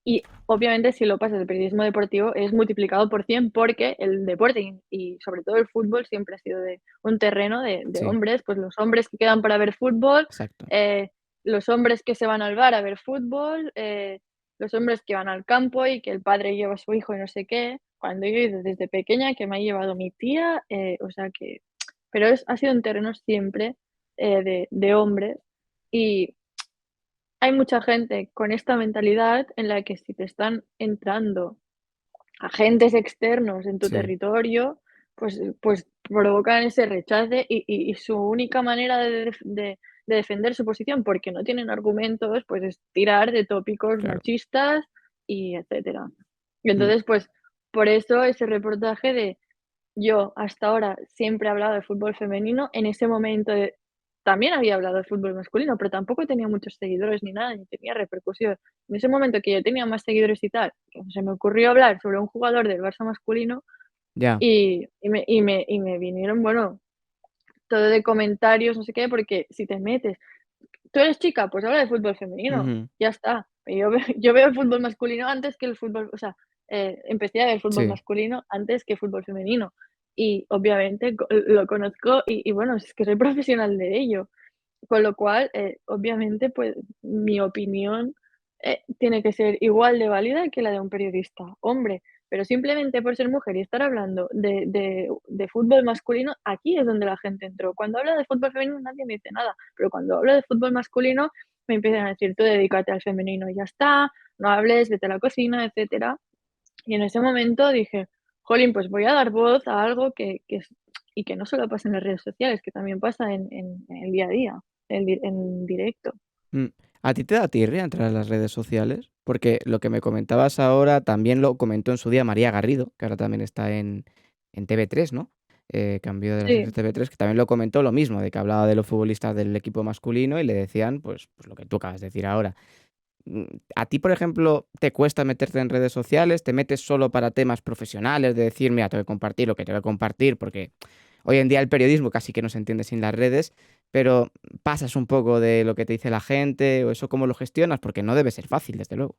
y obviamente si lo pasas del periodismo deportivo es multiplicado por 100 porque el deporte y sobre todo el fútbol siempre ha sido de un terreno de sí, hombres, pues los hombres que quedan para ver fútbol, exacto. eh, los hombres que se van al bar a ver fútbol, los hombres que van al campo y que el padre lleva a su hijo y no sé qué. Cuando yo he ido desde pequeña, que me ha llevado mi tía, o sea que pero ha sido un terreno siempre de hombres y hay mucha gente con esta mentalidad en la que si te están entrando agentes externos en tu Sí, territorio, pues provocan ese rechace y su única manera de defender su posición, porque no tienen argumentos, pues es tirar de tópicos claro. machistas y etcétera. Y Mm, entonces, pues, por eso ese reportaje de yo hasta ahora siempre he hablado de fútbol femenino, en ese momento también había hablado de fútbol masculino, pero tampoco tenía muchos seguidores ni nada, ni tenía repercusión. En ese momento que yo tenía más seguidores y tal, que se me ocurrió hablar sobre un jugador del Barça masculino ya. y me vinieron, bueno, todo de comentarios, no sé qué, porque si te metes, tú eres chica, pues habla de fútbol femenino, Ujú, ya está. Yo veo el fútbol masculino antes que el fútbol, o sea, empecé a ver fútbol sí. masculino antes que fútbol femenino. Y obviamente lo conozco y bueno, es que soy profesional de ello. Con lo cual, obviamente, pues mi opinión, tiene que ser igual de válida que la de un periodista hombre, pero simplemente por ser mujer y estar hablando de fútbol masculino, aquí es donde la gente entró. Cuando hablo de fútbol femenino nadie me dice nada, pero cuando hablo de fútbol masculino me empiezan a decir: "Tú dedícate al femenino y ya está, no hables, vete a la cocina", etcétera. Y en ese momento dije: "Jolín, pues voy a dar voz a algo que es y que no solo pasa en las redes sociales, que también pasa en el día a día, en directo". Mm. ¿A ti te da tirria entrar a las redes sociales? Porque lo que me comentabas ahora también lo comentó en su día María Garrido, que ahora también está en TV3, ¿no? Cambió de la Sí, serie TV3, que también lo comentó lo mismo, de que hablaba de los futbolistas del equipo masculino y le decían, pues lo que tú acabas de decir ahora. Mm, ¿A ti, por ejemplo, te cuesta meterte en redes sociales? ¿Te metes solo para temas profesionales de decir, mira, tengo que compartir lo que tengo que compartir? Porque hoy en día el periodismo casi que no se entiende sin las redes, pero pasas un poco de lo que te dice la gente o eso cómo lo gestionas, porque no debe ser fácil, desde luego.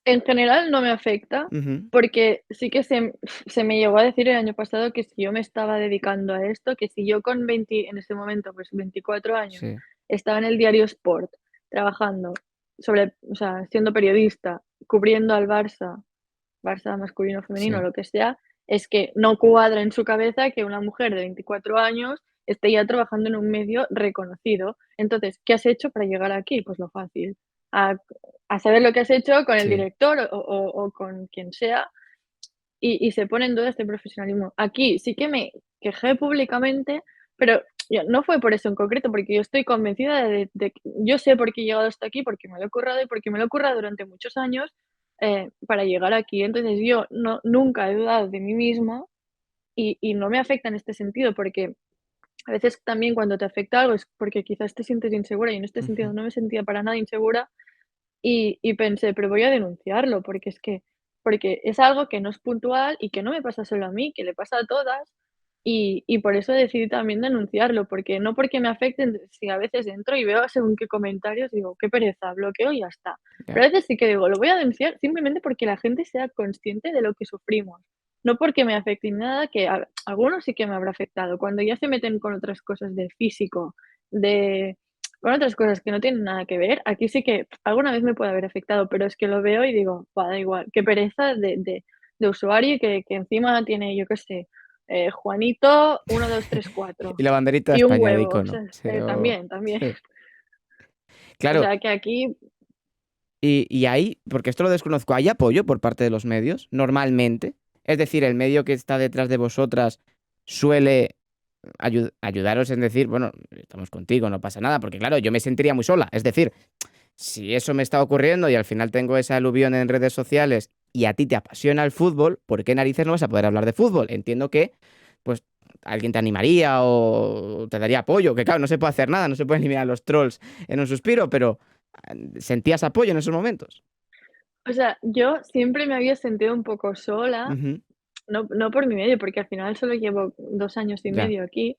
en general no me afecta, Ujú, porque sí que se me llegó a decir el año pasado que si yo me estaba dedicando a esto, que si yo con 20 en ese momento, pues 24 años, sí, estaba en el diario Sport trabajando o sea, siendo periodista, cubriendo al Barça masculino, femenino, Sí, lo que sea, es que no cuadra en su cabeza que una mujer de 24 años esté ya trabajando en un medio reconocido. Entonces, ¿qué has hecho para llegar aquí? Pues lo fácil, a, a saber lo que has hecho con el sí. director o con quien sea y se pone en duda este profesionalismo. Aquí sí que me quejé públicamente, pero no fue por eso en concreto, porque yo estoy convencida yo sé por qué he llegado hasta aquí, porque me lo he currado y porque me lo he currado durante muchos años para llegar aquí. Entonces yo nunca he dudado de mí misma y no me afecta en este sentido, porque a veces también cuando te afecta algo es porque quizás te sientes insegura y en este sentido Ujú. no me sentía para nada insegura y pensé, pero voy a denunciarlo, porque es algo que no es puntual y que no me pasa solo a mí, que le pasa a todas, y por eso decidí también denunciarlo, porque no porque me afecten, si a veces entro y veo según qué comentarios, digo: "Qué pereza", bloqueo y ya está. Ya, Pero a veces sí que digo: "Lo voy a denunciar", simplemente porque la gente sea consciente de lo que sufrimos, no porque me afecte ni nada, que a algunos sí que me habrá afectado. Cuando ya se meten con otras cosas de físico, de con otras cosas que no tienen nada que ver, aquí sí que alguna vez me puede haber afectado, pero es que lo veo y digo: "Buah, da igual, qué pereza de usuario que encima tiene, yo qué sé, Juanito 1, 2, 3, y 4 la banderita de y un España de huevo", o icono. sea, Sí, o también. sí. O Claro, sea, que aquí y ahí, porque esto lo desconozco, ¿hay apoyo por parte de los medios normalmente? Es decir, el medio que está detrás de vosotras suele ayudaros en decir, bueno, estamos contigo, no pasa nada, porque claro, yo me sentiría muy sola. Es decir, si eso me está ocurriendo y al final tengo esa aluvión en redes sociales y a ti te apasiona el fútbol, ¿por qué narices no vas a poder hablar de fútbol? Entiendo que, pues, alguien te animaría o te daría apoyo, que claro, no se puede hacer nada, no se pueden eliminar los trolls en un suspiro, pero ¿sentías apoyo en esos momentos? o sea, yo siempre me había sentido un poco sola. Ujú. No por mi medio, porque al final solo llevo 2 años y Ya, medio aquí,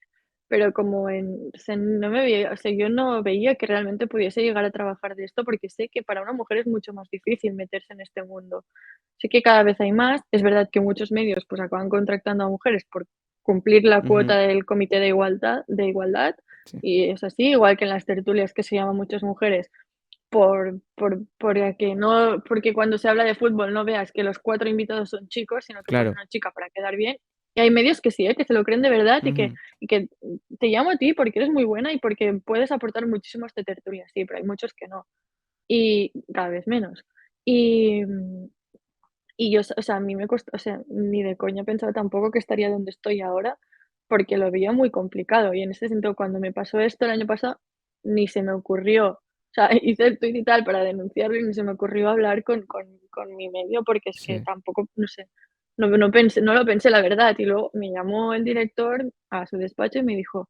pero como o sea, no me veía, o sea, yo no veía que realmente pudiese llegar a trabajar de esto, porque sé que para una mujer es mucho más difícil meterse en este mundo. Sé que cada vez hay más, es verdad que muchos medios, pues, acaban contratando a mujeres por cumplir la ujú, cuota del comité de igualdad, sí, y es así, igual que en las tertulias que se llaman muchas mujeres porque cuando se habla de fútbol no veas que los 4 invitados son chicos, sino que ponen claro. una chica para quedar bien. Y hay medios que sí, que se lo creen de verdad y que Ujú, y que te llamo a ti porque eres muy buena y porque puedes aportar muchísimo a esta tertulia. Sí, pero hay muchos que no, y cada vez menos. Y, y yo, o sea, a mí me costó, o sea, ni de coña pensaba tampoco que estaría donde estoy ahora, porque lo veía muy complicado. Y en ese sentido, cuando me pasó esto el año pasado, ni se me ocurrió, o sea, hice el tuit y tal para denunciarlo y ni se me ocurrió hablar con mi medio, porque es que sí, tampoco, no sé, no lo pensé, la verdad. Y luego me llamó el director a su despacho y me dijo: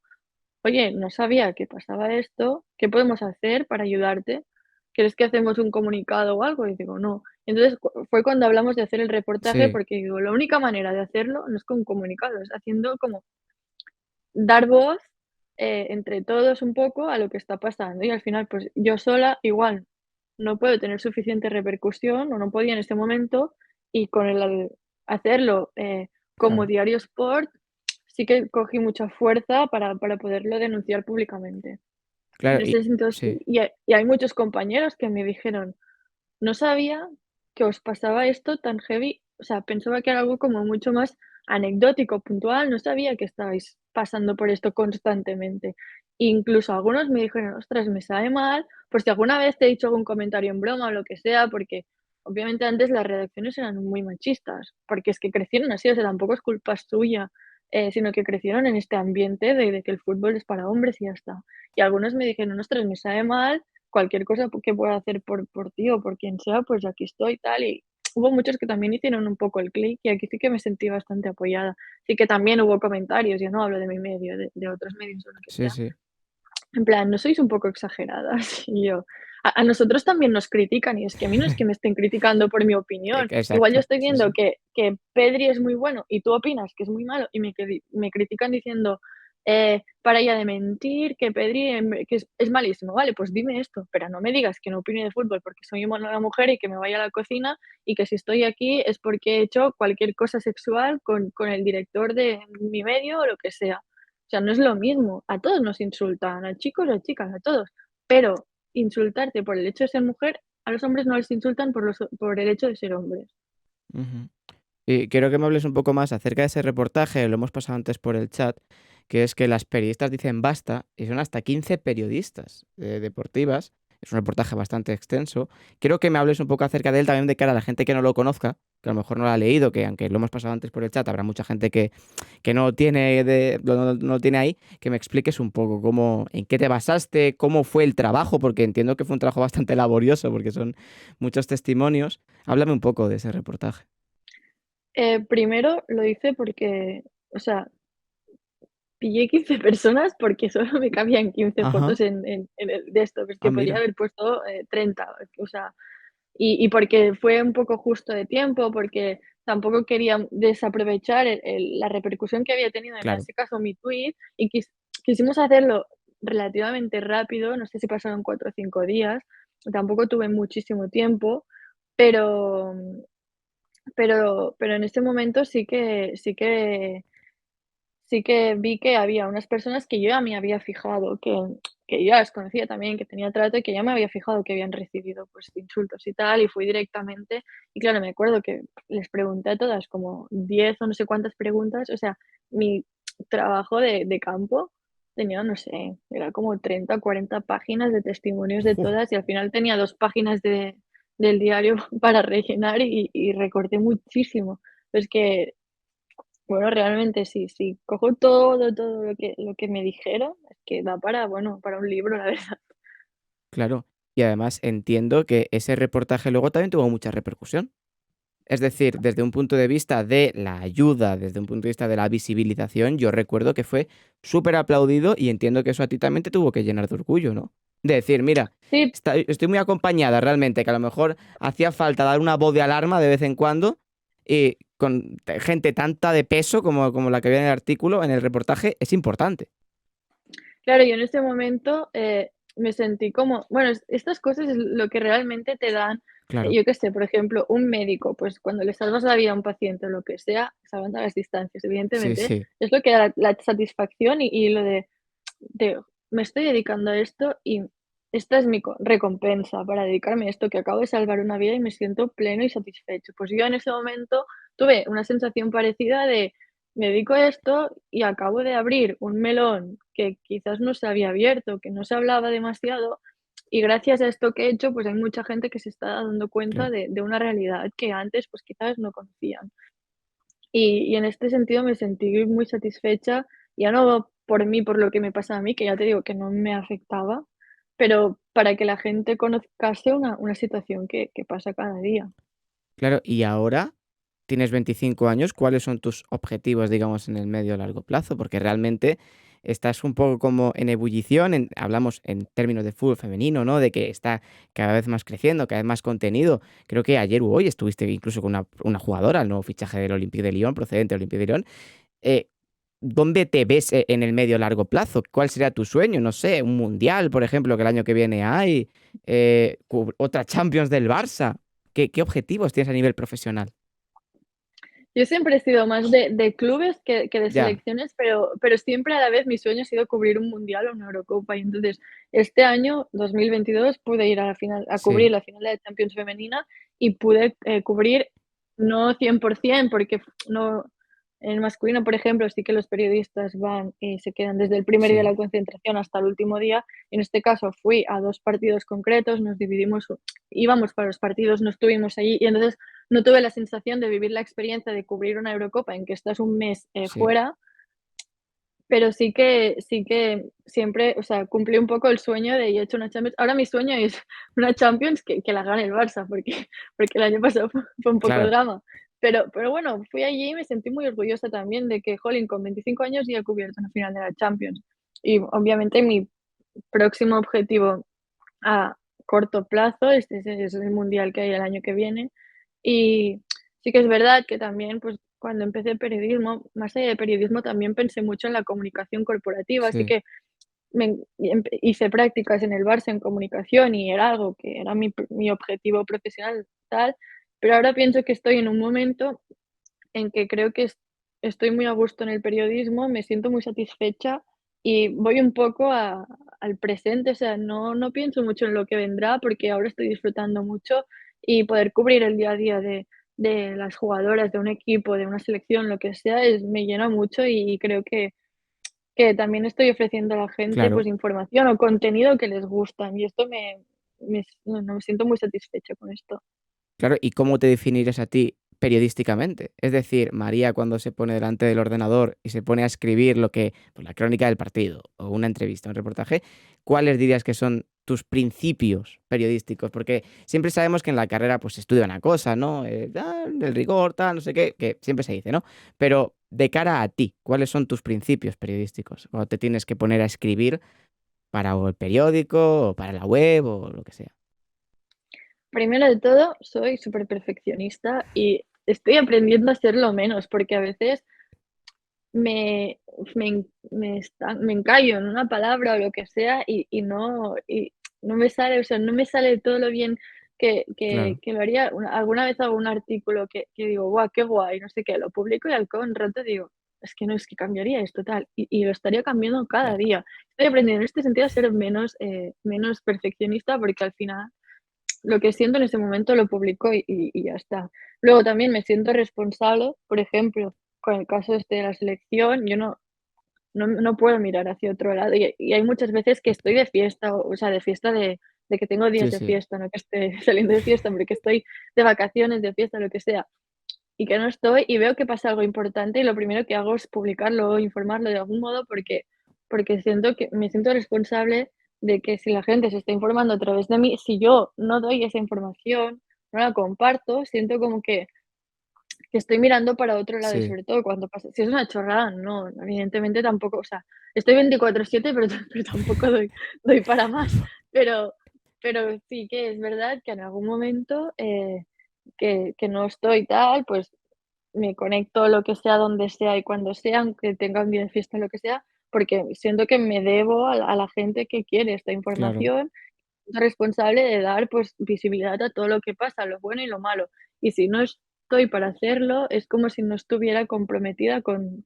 "Oye, no sabía que pasaba esto, ¿qué podemos hacer para ayudarte? ¿Quieres que hacemos un comunicado o algo?". Y digo: "No". Entonces, fue cuando hablamos de hacer el reportaje, sí, porque digo, la única manera de hacerlo no es con comunicado, es haciendo como dar voz, entre todos un poco a lo que está pasando. Y al final, pues, yo sola igual no puedo tener suficiente repercusión, o no podía en este momento, y con el al hacerlo, como claro. Diario Sport, sí que cogí mucha fuerza para poderlo denunciar públicamente. En Claro, y ese sentido sí, sí, y hay muchos compañeros que me dijeron: "No sabía que os pasaba esto tan heavy", o sea, pensaba que era algo como mucho más anecdótico, puntual, no sabía que estabais pasando por esto constantemente. Incluso algunos me dijeron: "Ostras, me sabe mal por si alguna vez te he dicho algún comentario en broma o lo que sea", porque obviamente antes las redacciones eran muy machistas, porque es que crecieron así, o sea, tampoco es culpa suya, sino que crecieron en este ambiente de que el fútbol es para hombres y ya está. Y algunos me dijeron: "Ostras, me sabe mal, cualquier cosa que pueda hacer por ti o por quien sea, pues aquí estoy", tal, y hubo muchos que también hicieron un poco el clic, y aquí sí que me sentí bastante apoyada. Sí que también hubo comentarios, yo no hablo de mi medio, de otros medios o lo que sí, sea, sí, en plan: "¿No sois un poco exageradas?". Y yo: "A nosotros también nos critican", y es que a mí no es que me estén criticando por mi opinión. Igual yo exacto, estoy sí, viendo sí, que Pedri es muy bueno y tú opinas que es muy malo, y me critican diciendo, para ya de mentir, que Pedri que es malísimo. Vale, pues dime esto, pero no me digas que no opine de fútbol porque soy una mujer y que me vaya a la cocina, y que si estoy aquí es porque he hecho cualquier cosa sexual con el director de mi medio o lo que sea. O sea, no es lo mismo. A todos nos insultan, a chicos, a chicas, a todos. Pero insultarte por el hecho de ser mujer, a los hombres no les insultan por el hecho de ser hombres. Ujú. Y quiero que me hables un poco más acerca de ese reportaje, lo hemos pasado antes por el chat, que es que las periodistas dicen basta y son hasta 15 periodistas deportivas. Es un reportaje bastante extenso. Quiero que me hables un poco acerca de él también de cara a la gente que no lo conozca, que a lo mejor no lo ha leído, que aunque lo hemos pasado antes por el chat, habrá mucha gente que no lo tiene, no lo tiene ahí, que me expliques un poco cómo, en qué te basaste, cómo fue el trabajo, porque entiendo que fue un trabajo bastante laborioso, porque son muchos testimonios. Háblame un poco de ese reportaje. Primero lo hice porque, o sea, pillé 15 personas porque solo me cabían 15 Ajá. fotos en el de esto, pues Ah, que podría mira. haber puesto, 30, o sea, y porque fue un poco justo de tiempo, porque tampoco quería desaprovechar la repercusión que había tenido, en Claro. ese caso, mi tweet, y quisimos hacerlo relativamente rápido, no sé si pasaron 4 o 5 días, tampoco tuve muchísimo tiempo, pero pero en ese momento sí que vi que había unas personas que yo ya me había fijado, que yo ya las conocía también, que tenía trato y que ya me había fijado que habían recibido, pues, insultos y tal, y fui directamente. Y claro, me acuerdo que les pregunté a todas como 10 o no sé cuántas preguntas, o sea, mi trabajo de campo tenía, no sé, era como 30 o 40 páginas de testimonios de ¡Fua! todas, y al final tenía 2 páginas del diario para rellenar y recorté muchísimo. Pero es que bueno, realmente sí, sí, cojo todo lo que me dijeron, es que da para, bueno, para un libro, la verdad. Claro. Y además entiendo que ese reportaje luego también tuvo mucha repercusión. Es decir, desde un punto de vista de la ayuda, desde un punto de vista de la visibilización, yo recuerdo que fue súper aplaudido y entiendo que eso a ti también te tuvo que llenar de orgullo, ¿no? De decir, mira, Sí, estoy muy acompañada realmente, que a lo mejor hacía falta dar una voz de alarma de vez en cuando y con gente tanta de peso como la que había en el artículo, en el reportaje, es importante. claro, yo en ese momento, me sentí como bueno, estas cosas es lo que realmente te dan, Claro. yo qué sé, por ejemplo, un médico, pues cuando le salvas la vida a un paciente o lo que sea, salvando las distancias, Sí, evidentemente, sí. es lo que da la satisfacción y lo de me estoy dedicando a esto y esta es mi recompensa para dedicarme a esto, que acabo de salvar una vida y me siento pleno y satisfecho. Pues yo en ese momento tuve una sensación parecida de me dedico a esto y acabo de abrir un melón que quizás no se había abierto, que no se hablaba demasiado, y gracias a esto que he hecho, pues hay mucha gente que se está dando cuenta Claro. de una realidad que antes pues quizás no conocían. Y en este sentido me sentí muy satisfecha, ya no por mí, por lo que me pasa a mí, que ya te digo que no me afectaba, pero para que la gente conozcase una situación que pasa cada día. Claro, y ahora tienes 25 años, ¿cuáles son tus objetivos, digamos, en el medio o largo plazo? Porque realmente estás un poco como en ebullición, hablamos en términos de fútbol femenino, ¿no? De que está cada vez más creciendo, cada vez más contenido. Creo que ayer u hoy estuviste incluso con una jugadora, el nuevo fichaje del Olympique de Lyon, procedente del Olympique de Lyon. Eh, ¿Dónde te ves en el medio o largo plazo? ¿Cuál sería tu sueño? No sé, un mundial, por ejemplo, que el año que viene hay, otra Champions del Barça. ¿Qué objetivos tienes a nivel profesional? Yo siempre he sido más de clubes que de Ya, selecciones, pero siempre a la vez mi sueño ha sido cubrir un mundial o una Eurocopa. Y entonces, este año, 2022, pude ir a la final, a cubrir sí, la final de Champions femenina y pude cubrir, no 100%, porque no, en masculino, por ejemplo, sí que los periodistas van y se quedan desde el primer día de sí, la concentración hasta el último día. En este caso, fui a 2 partidos concretos, nos dividimos, íbamos para los partidos, no estuvimos allí y entonces no tuve la sensación de vivir la experiencia de cubrir una Eurocopa en que estás un mes, sí, fuera, pero sí que siempre, o sea, cumplí un poco el sueño de y he hecho una Champions. Ahora mi sueño es una Champions que la gane el Barça, porque el año pasado fue un poco claro, drama. Pero bueno, fui allí y me sentí muy orgullosa también de que, jolín, con 25 años ya he cubierto una final de la Champions. Y obviamente mi próximo objetivo a corto plazo, es el mundial que hay el año que viene. Y sí que es verdad que también, pues, cuando empecé periodismo, más allá de periodismo, también pensé mucho en la comunicación corporativa, así sí, que hice prácticas en el Barça en comunicación y era algo que era mi objetivo profesional, tal, pero ahora pienso que estoy en un momento en que creo que estoy muy a gusto en el periodismo, me siento muy satisfecha y voy un poco al presente, o sea, no pienso mucho en lo que vendrá, porque ahora estoy disfrutando mucho y poder cubrir el día a día de las jugadoras de un equipo, de una selección, lo que sea, me llena mucho y creo que también estoy ofreciendo a la gente, Claro. pues, información o contenido que les gusta, y esto no, me siento muy satisfecha con esto. Claro, ¿y cómo te definirías a ti periodísticamente? Es decir, María cuando se pone delante del ordenador y se pone a escribir lo que, pues la crónica del partido o una entrevista, un reportaje, ¿cuáles dirías que son tus principios periodísticos? Porque siempre sabemos que en la carrera pues se estudia una cosa, ¿no? El rigor, tal, no sé qué, que siempre se dice, ¿no? Pero de cara a ti, ¿cuáles son tus principios periodísticos? Cuando te tienes que poner a escribir para o el periódico o para la web o lo que sea. Primero de todo, soy súper perfeccionista y estoy aprendiendo a serlo menos, porque a veces me me encallo en una palabra o lo que sea y no me sale, o sea, no me sale todo lo bien Claro, que lo haría. Alguna vez hago un artículo que digo: "Guau, qué guay", no sé qué, lo publico y al cabo de un rato digo: "Es que no, es que cambiaría esto, tal", y lo estaría cambiando cada ya, día. Estoy aprendiendo en este sentido a ser menos perfeccionista, porque al final lo que siento en ese momento lo publico y ya está. Luego también me siento responsable, por ejemplo, con el caso este de la selección, yo no puedo mirar hacia otro lado y hay muchas veces que estoy de fiesta, o sea, de fiesta de que tengo días sí, de sí, fiesta, no que esté saliendo de fiesta, porque estoy de vacaciones, de fiesta, lo que sea, y que no estoy y veo que pasa algo importante y lo primero que hago es publicarlo o informarlo de algún modo porque siento que me siento responsable de que si la gente se está informando a través de mí, si yo no doy esa información, no la comparto, siento como que estoy mirando para otro lado y sí. sobre todo cuando pasa, si es una chorrada, no, evidentemente tampoco, o sea, estoy 24/7, pero pero tampoco doy para más, pero sí que es verdad que en algún momento, que no estoy tal, pues me conecto lo que sea, donde sea y cuando sea, aunque tenga un día de fiesta, lo que sea, porque siento que me debo a la gente que quiere esta Claro, información, soy responsable de dar, pues, visibilidad a todo lo que pasa, lo bueno y lo malo. Y si no estoy para hacerlo, es como si no estuviera comprometida con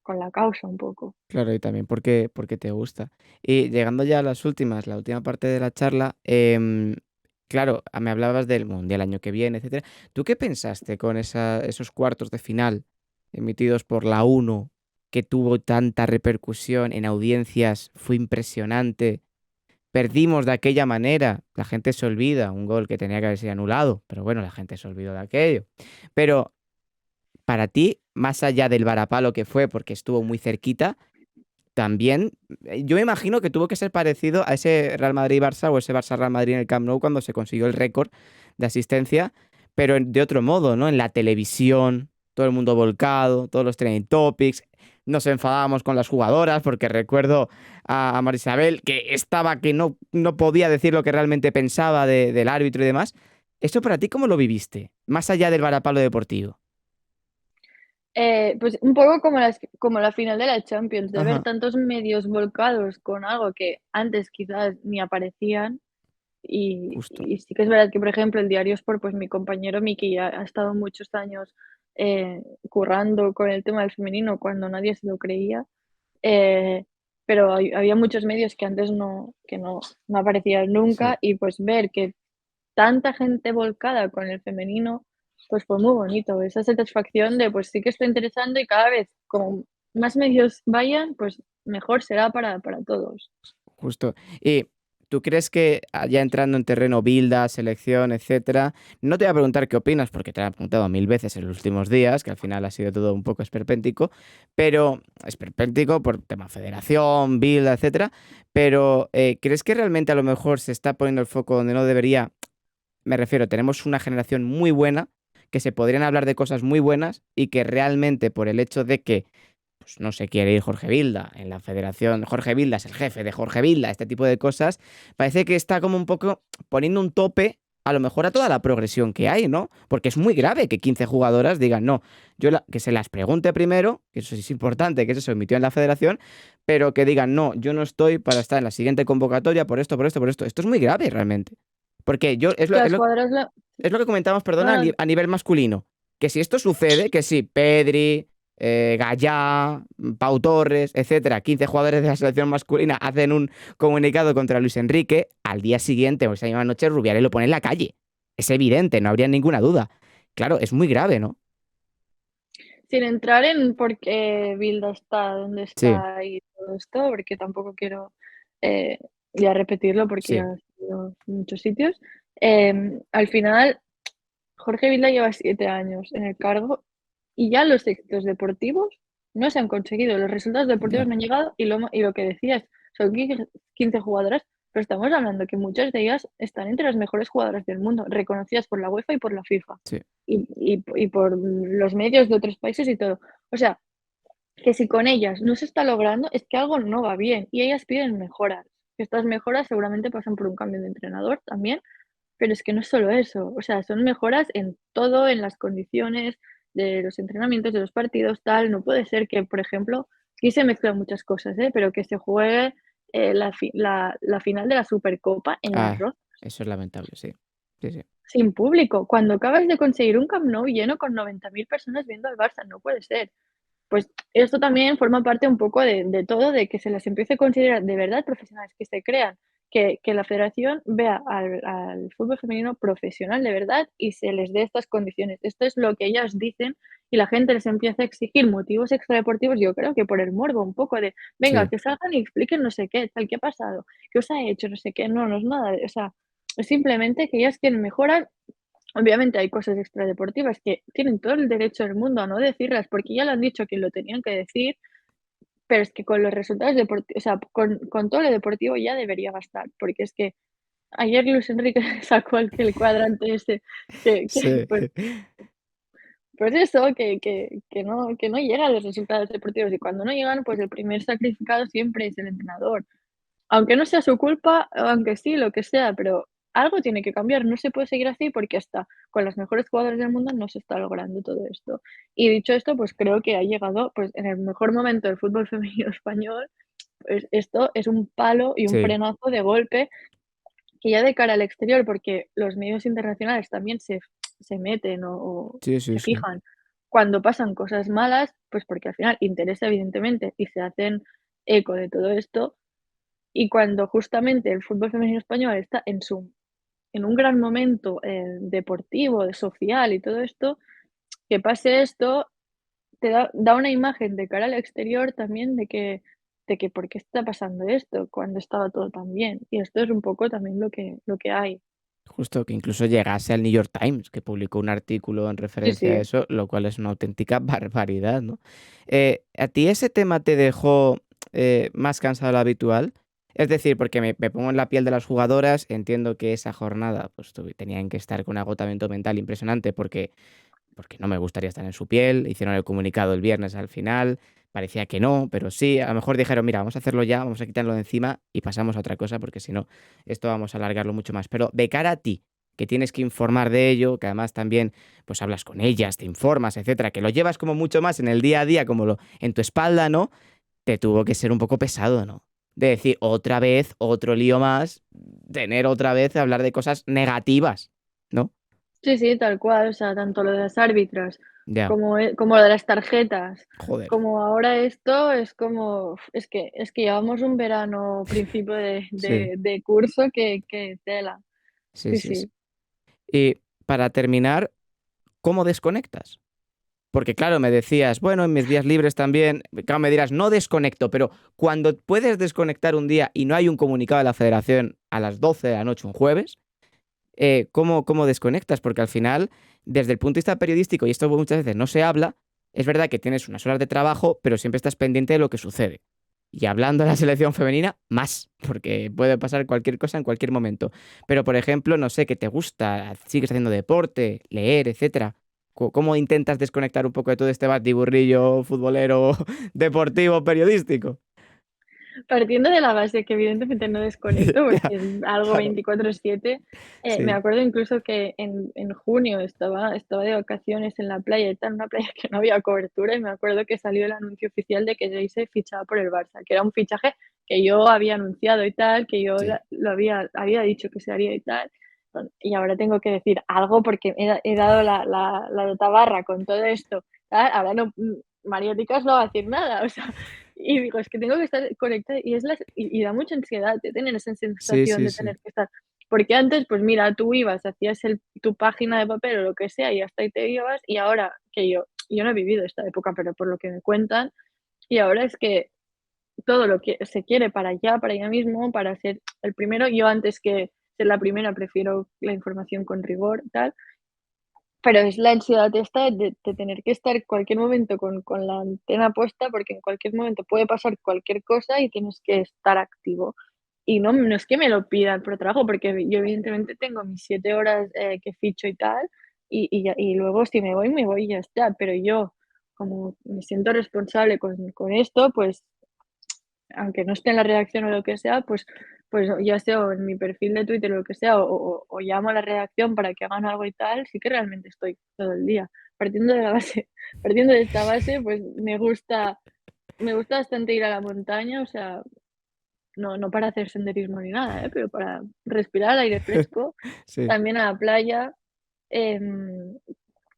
la causa un poco. claro, y también porque te gusta. Y llegando ya a las últimas, la última parte de la charla, claro, me hablabas del mundial año que viene, etcétera. ¿Tú qué pensaste con esos cuartos de final emitidos por la Uno, que tuvo tanta repercusión en audiencias? Fue impresionante. Perdimos de aquella manera. La gente se olvida, un gol que tenía que haber sido anulado, pero bueno, la gente se olvidó de aquello. Pero para ti, más allá del varapalo que fue, porque estuvo muy cerquita, también, yo me imagino que tuvo que ser parecido a ese Real Madrid-Barça o ese Barça-Real Madrid en el Camp Nou cuando se consiguió el récord de asistencia, pero de otro modo, ¿no? En la televisión, todo el mundo volcado, todos los trending topics. Nos enfadábamos con las jugadoras porque recuerdo a Marisabel que estaba que no podía decir lo que realmente pensaba del árbitro y demás. ¿Eso para ti cómo lo viviste? Más allá del varapalo deportivo. Pues un poco como la final de la Champions, de ver Ajá, tantos medios volcados con algo que antes quizás ni aparecían. justo. Y sí que es verdad que, por ejemplo, el Diario Sport, pues mi compañero Miki ha estado muchos años currando con el tema del femenino cuando nadie se lo creía, eh, pero había muchos medios que antes no aparecían Sí. nunca y pues ver que tanta gente volcada con el femenino, pues fue muy bonito. Esa satisfacción de, pues sí que está interesando y cada vez como más medios vayan, pues mejor será para todos. Justo. ¿Y tú crees que, ya entrando en terreno Bilda, selección, etcétera, no te voy a preguntar qué opinas, porque te lo he preguntado 1000 veces en los últimos días, que al final ha sido todo un poco esperpéntico, pero esperpéntico por tema federación, Bilda, etcétera, pero, ¿crees que realmente a lo mejor se está poniendo el foco donde no debería? Me refiero, tenemos una generación muy buena, que se podrían hablar de cosas muy buenas y que realmente por el hecho de que pues no se quiere ir Jorge Vilda en la federación. Jorge Vilda es el jefe de Jorge Vilda, este tipo de cosas. Parece que está como un poco poniendo un tope a lo mejor a toda la progresión que hay, ¿no? Porque es muy grave que 15 jugadoras digan, no, que se las pregunte primero, que eso sí es importante, que eso se emitió en la federación, pero que digan, no, yo no estoy para estar en la siguiente convocatoria por esto, por esto, por esto. Esto es muy grave realmente. Porque yo, Las jugadoras es lo que comentamos, no, perdona, no, a nivel masculino. Que si esto sucede, que si Pedri, Gallá, Pau Torres, etcétera, 15 jugadores de la selección masculina hacen un comunicado contra Luis Enrique, al día siguiente o esa misma noche Rubiales lo pone en la calle. Es evidente, no habría ninguna duda. Claro, es muy grave, ¿no? Sin entrar en por qué Bilda está donde Sí, está y todo esto, porque tampoco quiero eh, ya repetirlo porque ya sí, ha sido en muchos sitios. Al final, Jorge Vilda lleva 7 años en el cargo y ya los éxitos deportivos no se han conseguido, los resultados deportivos ya, no han llegado y lo que decías, son 15 jugadoras, pero estamos hablando que muchas de ellas están entre las mejores jugadoras del mundo, reconocidas por la UEFA y por la FIFA sí, y por los medios de otros países y todo. O sea, que si con ellas no se está logrando es que algo no va bien y ellas piden mejoras. Estas mejoras seguramente pasan por un cambio de entrenador también, pero es que no es solo eso, o sea, son mejoras en todo, en las condiciones de los entrenamientos, de los partidos, tal. No puede ser que, por ejemplo, aquí se mezclan muchas cosas, pero que se juegue la final de la Supercopa en Las ah, Rozas eso es lamentable, sí, sí, sí, sin público, cuando acabas de conseguir un Camp Nou lleno con 90.000 personas viendo al Barça, no puede ser. Pues esto también forma parte un poco de todo, de que se las empiece a considerar de verdad profesionales, que se crean, que la federación vea al fútbol femenino profesional de verdad y se les dé estas condiciones. Esto es lo que ellas dicen y la gente les empieza a exigir motivos extradeportivos, yo creo que por el morbo, un poco de, venga, sí, que salgan y expliquen no sé qué, tal, qué ha pasado, qué os ha hecho, no sé qué, no, no es nada, o sea, es simplemente que ellas quieren mejorar. Obviamente hay cosas extradeportivas que tienen todo el derecho del mundo a no decirlas, porque ya lo han dicho que lo tenían que decir, pero es que con los resultados deportivos, o sea, con todo lo deportivo ya debería bastar, porque es que ayer Luis Enrique sacó el cuadrante ese, sí, pues eso, que no llegan los resultados deportivos, y cuando no llegan, pues el primer sacrificado siempre es el entrenador. Aunque no sea su culpa, aunque sí, lo que sea, pero algo tiene que cambiar. No se puede seguir así porque hasta con las mejores jugadoras del mundo no se está logrando todo esto. Y dicho esto, pues creo que ha llegado pues en el mejor momento del fútbol femenino español. Pues esto es un palo y un sí, frenazo de golpe que ya de cara al exterior, porque los medios internacionales también se meten o sí, sí, se sí. fijan cuando pasan cosas malas, pues porque al final interesa evidentemente y se hacen eco de todo esto, y cuando justamente el fútbol femenino español está en un gran momento, deportivo, social y todo esto, que pase esto te da una imagen de cara al exterior también de que por qué está pasando esto cuando estaba todo tan bien. Y esto es un poco también lo que hay. Justo que incluso llegase al New York Times, que publicó un artículo en Sí, referencia a sí. eso, lo cual es una auténtica barbaridad, ¿no? ¿A ti ese tema te dejó más cansado de lo habitual? Es decir, porque me pongo en la piel de las jugadoras, entiendo que esa jornada pues tenían que estar con un agotamiento mental impresionante porque no me gustaría estar en su piel. Hicieron el comunicado el viernes al final, parecía que no, pero sí, a lo mejor dijeron, mira, vamos a hacerlo ya, vamos a quitarlo de encima y pasamos a otra cosa, porque si no, esto vamos a alargarlo mucho más. Pero de cara a ti, que tienes que informar de ello, que además también pues hablas con ellas, te informas, etcétera, que lo llevas como mucho más en el día a día, como lo en tu espalda, ¿no? Te tuvo que ser un poco pesado, ¿no? De decir otra vez, otro lío más, tener otra vez hablar de cosas negativas, ¿no? Sí, sí, tal cual. O sea, tanto lo de las árbitras Ya, como lo de las tarjetas, joder. como ahora esto es como es que llevamos un verano, principio de Sí, de de curso que tela. sí, Sí, sí, sí. sí. Y para terminar, ¿cómo desconectas? Porque claro, me decías, bueno, en mis días libres también, claro, me dirás, no desconecto, pero cuando puedes desconectar un día y no hay un comunicado de la federación a las 12 de la noche un jueves, ¿cómo desconectas? Porque al final, desde el punto de vista periodístico, y esto muchas veces no se habla, es verdad que tienes unas horas de trabajo, pero siempre estás pendiente de lo que sucede. Y hablando de la selección femenina, más, porque puede pasar cualquier cosa en cualquier momento. Pero, por ejemplo, no sé, qué te gusta, sigues haciendo deporte, leer, etcétera. ¿Cómo intentas desconectar un poco de todo este batiburrillo futbolero, deportivo, periodístico? Partiendo de la base que evidentemente no desconecto, Ya, porque es algo claro, 24/7, me sí, acuerdo incluso que en junio estaba de vacaciones en la playa y tal, una playa que no había cobertura, y me acuerdo que salió el anuncio oficial de que Geise fichaba por el Barça, que era un fichaje que yo había anunciado y tal, que yo sí, lo había dicho que se haría y tal. Y ahora tengo que decir algo porque he dado la tabarra con todo esto, tal. Ahora no, Mariáticas no va a decir nada, o sea, y digo, es que tengo que estar conectada y da mucha ansiedad de tener esa Sí, sensación sí, de sí. tener que estar. Porque antes, pues mira, tú ibas, hacías tu página de papel o lo que sea y hasta ahí te ibas, y ahora que yo no he vivido esta época, pero por lo que me cuentan, y ahora es que todo lo que se quiere para allá mismo, para ser el primero. Yo antes que ser la primera prefiero la información con rigor, tal, pero es la ansiedad esta de tener que estar en cualquier momento con la antena puesta, porque en cualquier momento puede pasar cualquier cosa y tienes que estar activo. Y no es que me lo pidan por trabajo, porque yo evidentemente tengo mis 7 horas, que ficho y tal, y luego si me voy y ya está. Pero yo, como me siento responsable con esto, pues aunque no esté en la redacción o lo que sea, pues ya sea o en mi perfil de Twitter o lo que sea, o llamo a la redacción para que hagan algo y tal, sí que realmente estoy todo el día. Partiendo de la base partiendo de esta base, pues me gusta bastante ir a la montaña, o sea, no para hacer senderismo ni nada, pero para respirar aire fresco, Sí. también a la playa, em,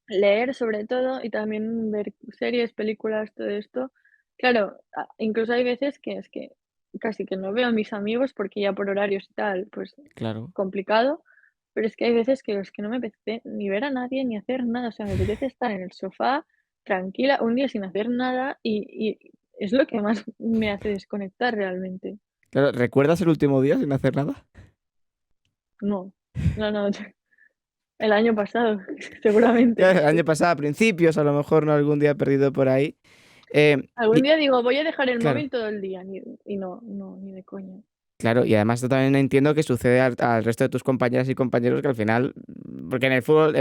leer sobre todo y también ver series, películas, todo esto. Claro, incluso hay veces que es que casi que no veo a mis amigos porque ya por horarios y tal, pues Claro. complicado, pero es que hay veces que no me apetece ni ver a nadie ni hacer nada, o sea, me apetece estar en el sofá tranquila un día sin hacer nada y es lo que más me hace desconectar realmente. Claro, ¿recuerdas el último día sin hacer nada? No, no, el año pasado, seguramente. Ya, el año pasado, a principios, a lo mejor no algún día perdido por ahí. Algún Y día digo: "Voy a dejar el claro, móvil todo el día", y no, ni de coña. claro, y además yo también entiendo que sucede al resto de tus compañeras y compañeros que al final, porque en el fútbol,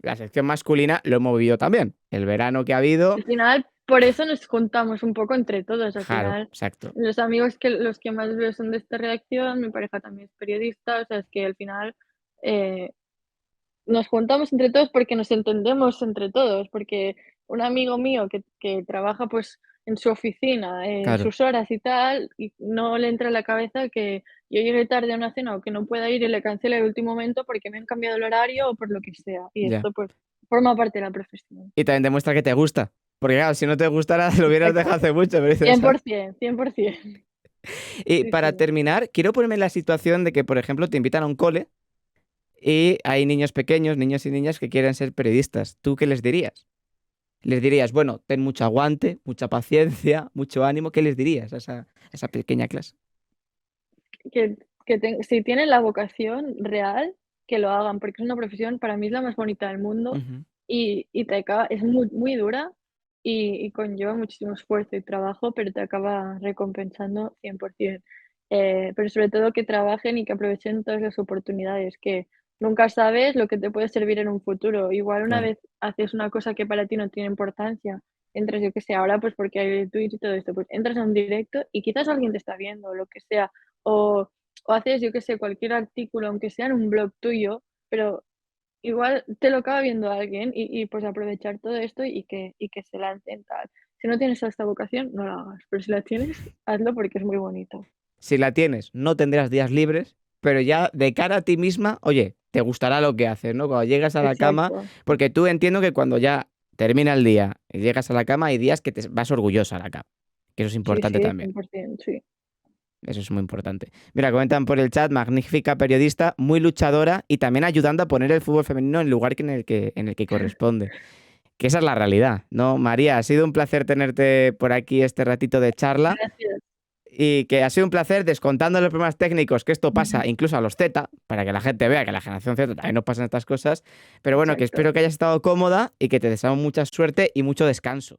la sección masculina lo hemos vivido también. El verano que ha habido, Al final, por eso nos juntamos un poco entre todos. Al claro, final, exacto. los que más veo son de esta redacción, mi pareja también es periodista, o sea, es que al final, eh, nos juntamos entre todos porque nos entendemos entre todos, porque un amigo mío que trabaja, pues, en su oficina, Claro, sus horas y tal, y no le entra en la cabeza que yo llegue tarde a una cena o que no pueda ir y le cancele el último momento porque me han cambiado el horario o por lo que sea. Y ya. esto, pues, forma parte de la profesión. Y también demuestra que te gusta. Porque claro, si no te gustara, lo hubieras dejado Exacto. hace mucho, pero dices, "Ah". 100%, 100%. Y Sí, para sí. terminar, quiero ponerme en la situación de que, por ejemplo, te invitan a un cole y hay niños pequeños, niños y niñas que quieren ser periodistas. ¿Tú qué les dirías? Les dirías, bueno, ten mucho aguante, mucha paciencia, mucho ánimo. ¿Qué les dirías a esa pequeña clase? Si tienen la vocación real, que lo hagan, porque es una profesión, para mí es la más bonita del mundo Ujú, y es muy, muy dura y conlleva muchísimo esfuerzo y trabajo, pero te acaba recompensando 100%. Pero sobre todo que trabajen y que aprovechen todas las oportunidades, que nunca sabes lo que te puede servir en un futuro. Igual una claro. vez haces una cosa que para ti no tiene importancia, entras, yo que sé, ahora pues porque hay Twitch y todo esto, pues entras a un directo y quizás alguien te está viendo o lo que sea, o o haces, yo qué sé, cualquier artículo, aunque sea en un blog tuyo, pero igual te lo acaba viendo alguien pues aprovechar todo esto y que se lancen tal. Si no tienes esta vocación, no la hagas, pero si la tienes, hazlo porque es muy bonito. Si la tienes, no tendrás días libres, pero ya de cara a ti misma, oye, te gustará lo que haces, ¿no? Cuando llegas a la cama, Exacto. porque tú entiendo que cuando ya termina el día y llegas a la cama, hay días que te vas orgullosa a la cama, que eso es Sí, importante sí, también. 100%, sí. Eso es muy importante. Mira, comentan por el chat, magnífica periodista, muy luchadora y también ayudando a poner el fútbol femenino en el lugar en el que corresponde. Que esa es la realidad, ¿no? María, ha sido un placer tenerte por aquí este ratito de charla Gracias. y que ha sido un placer descontando los problemas técnicos, que esto pasa incluso a los Z, para que la gente vea que a la generación Z también nos pasan estas cosas. Pero bueno, que Exacto. espero que hayas estado cómoda y que te deseamos mucha suerte y mucho descanso.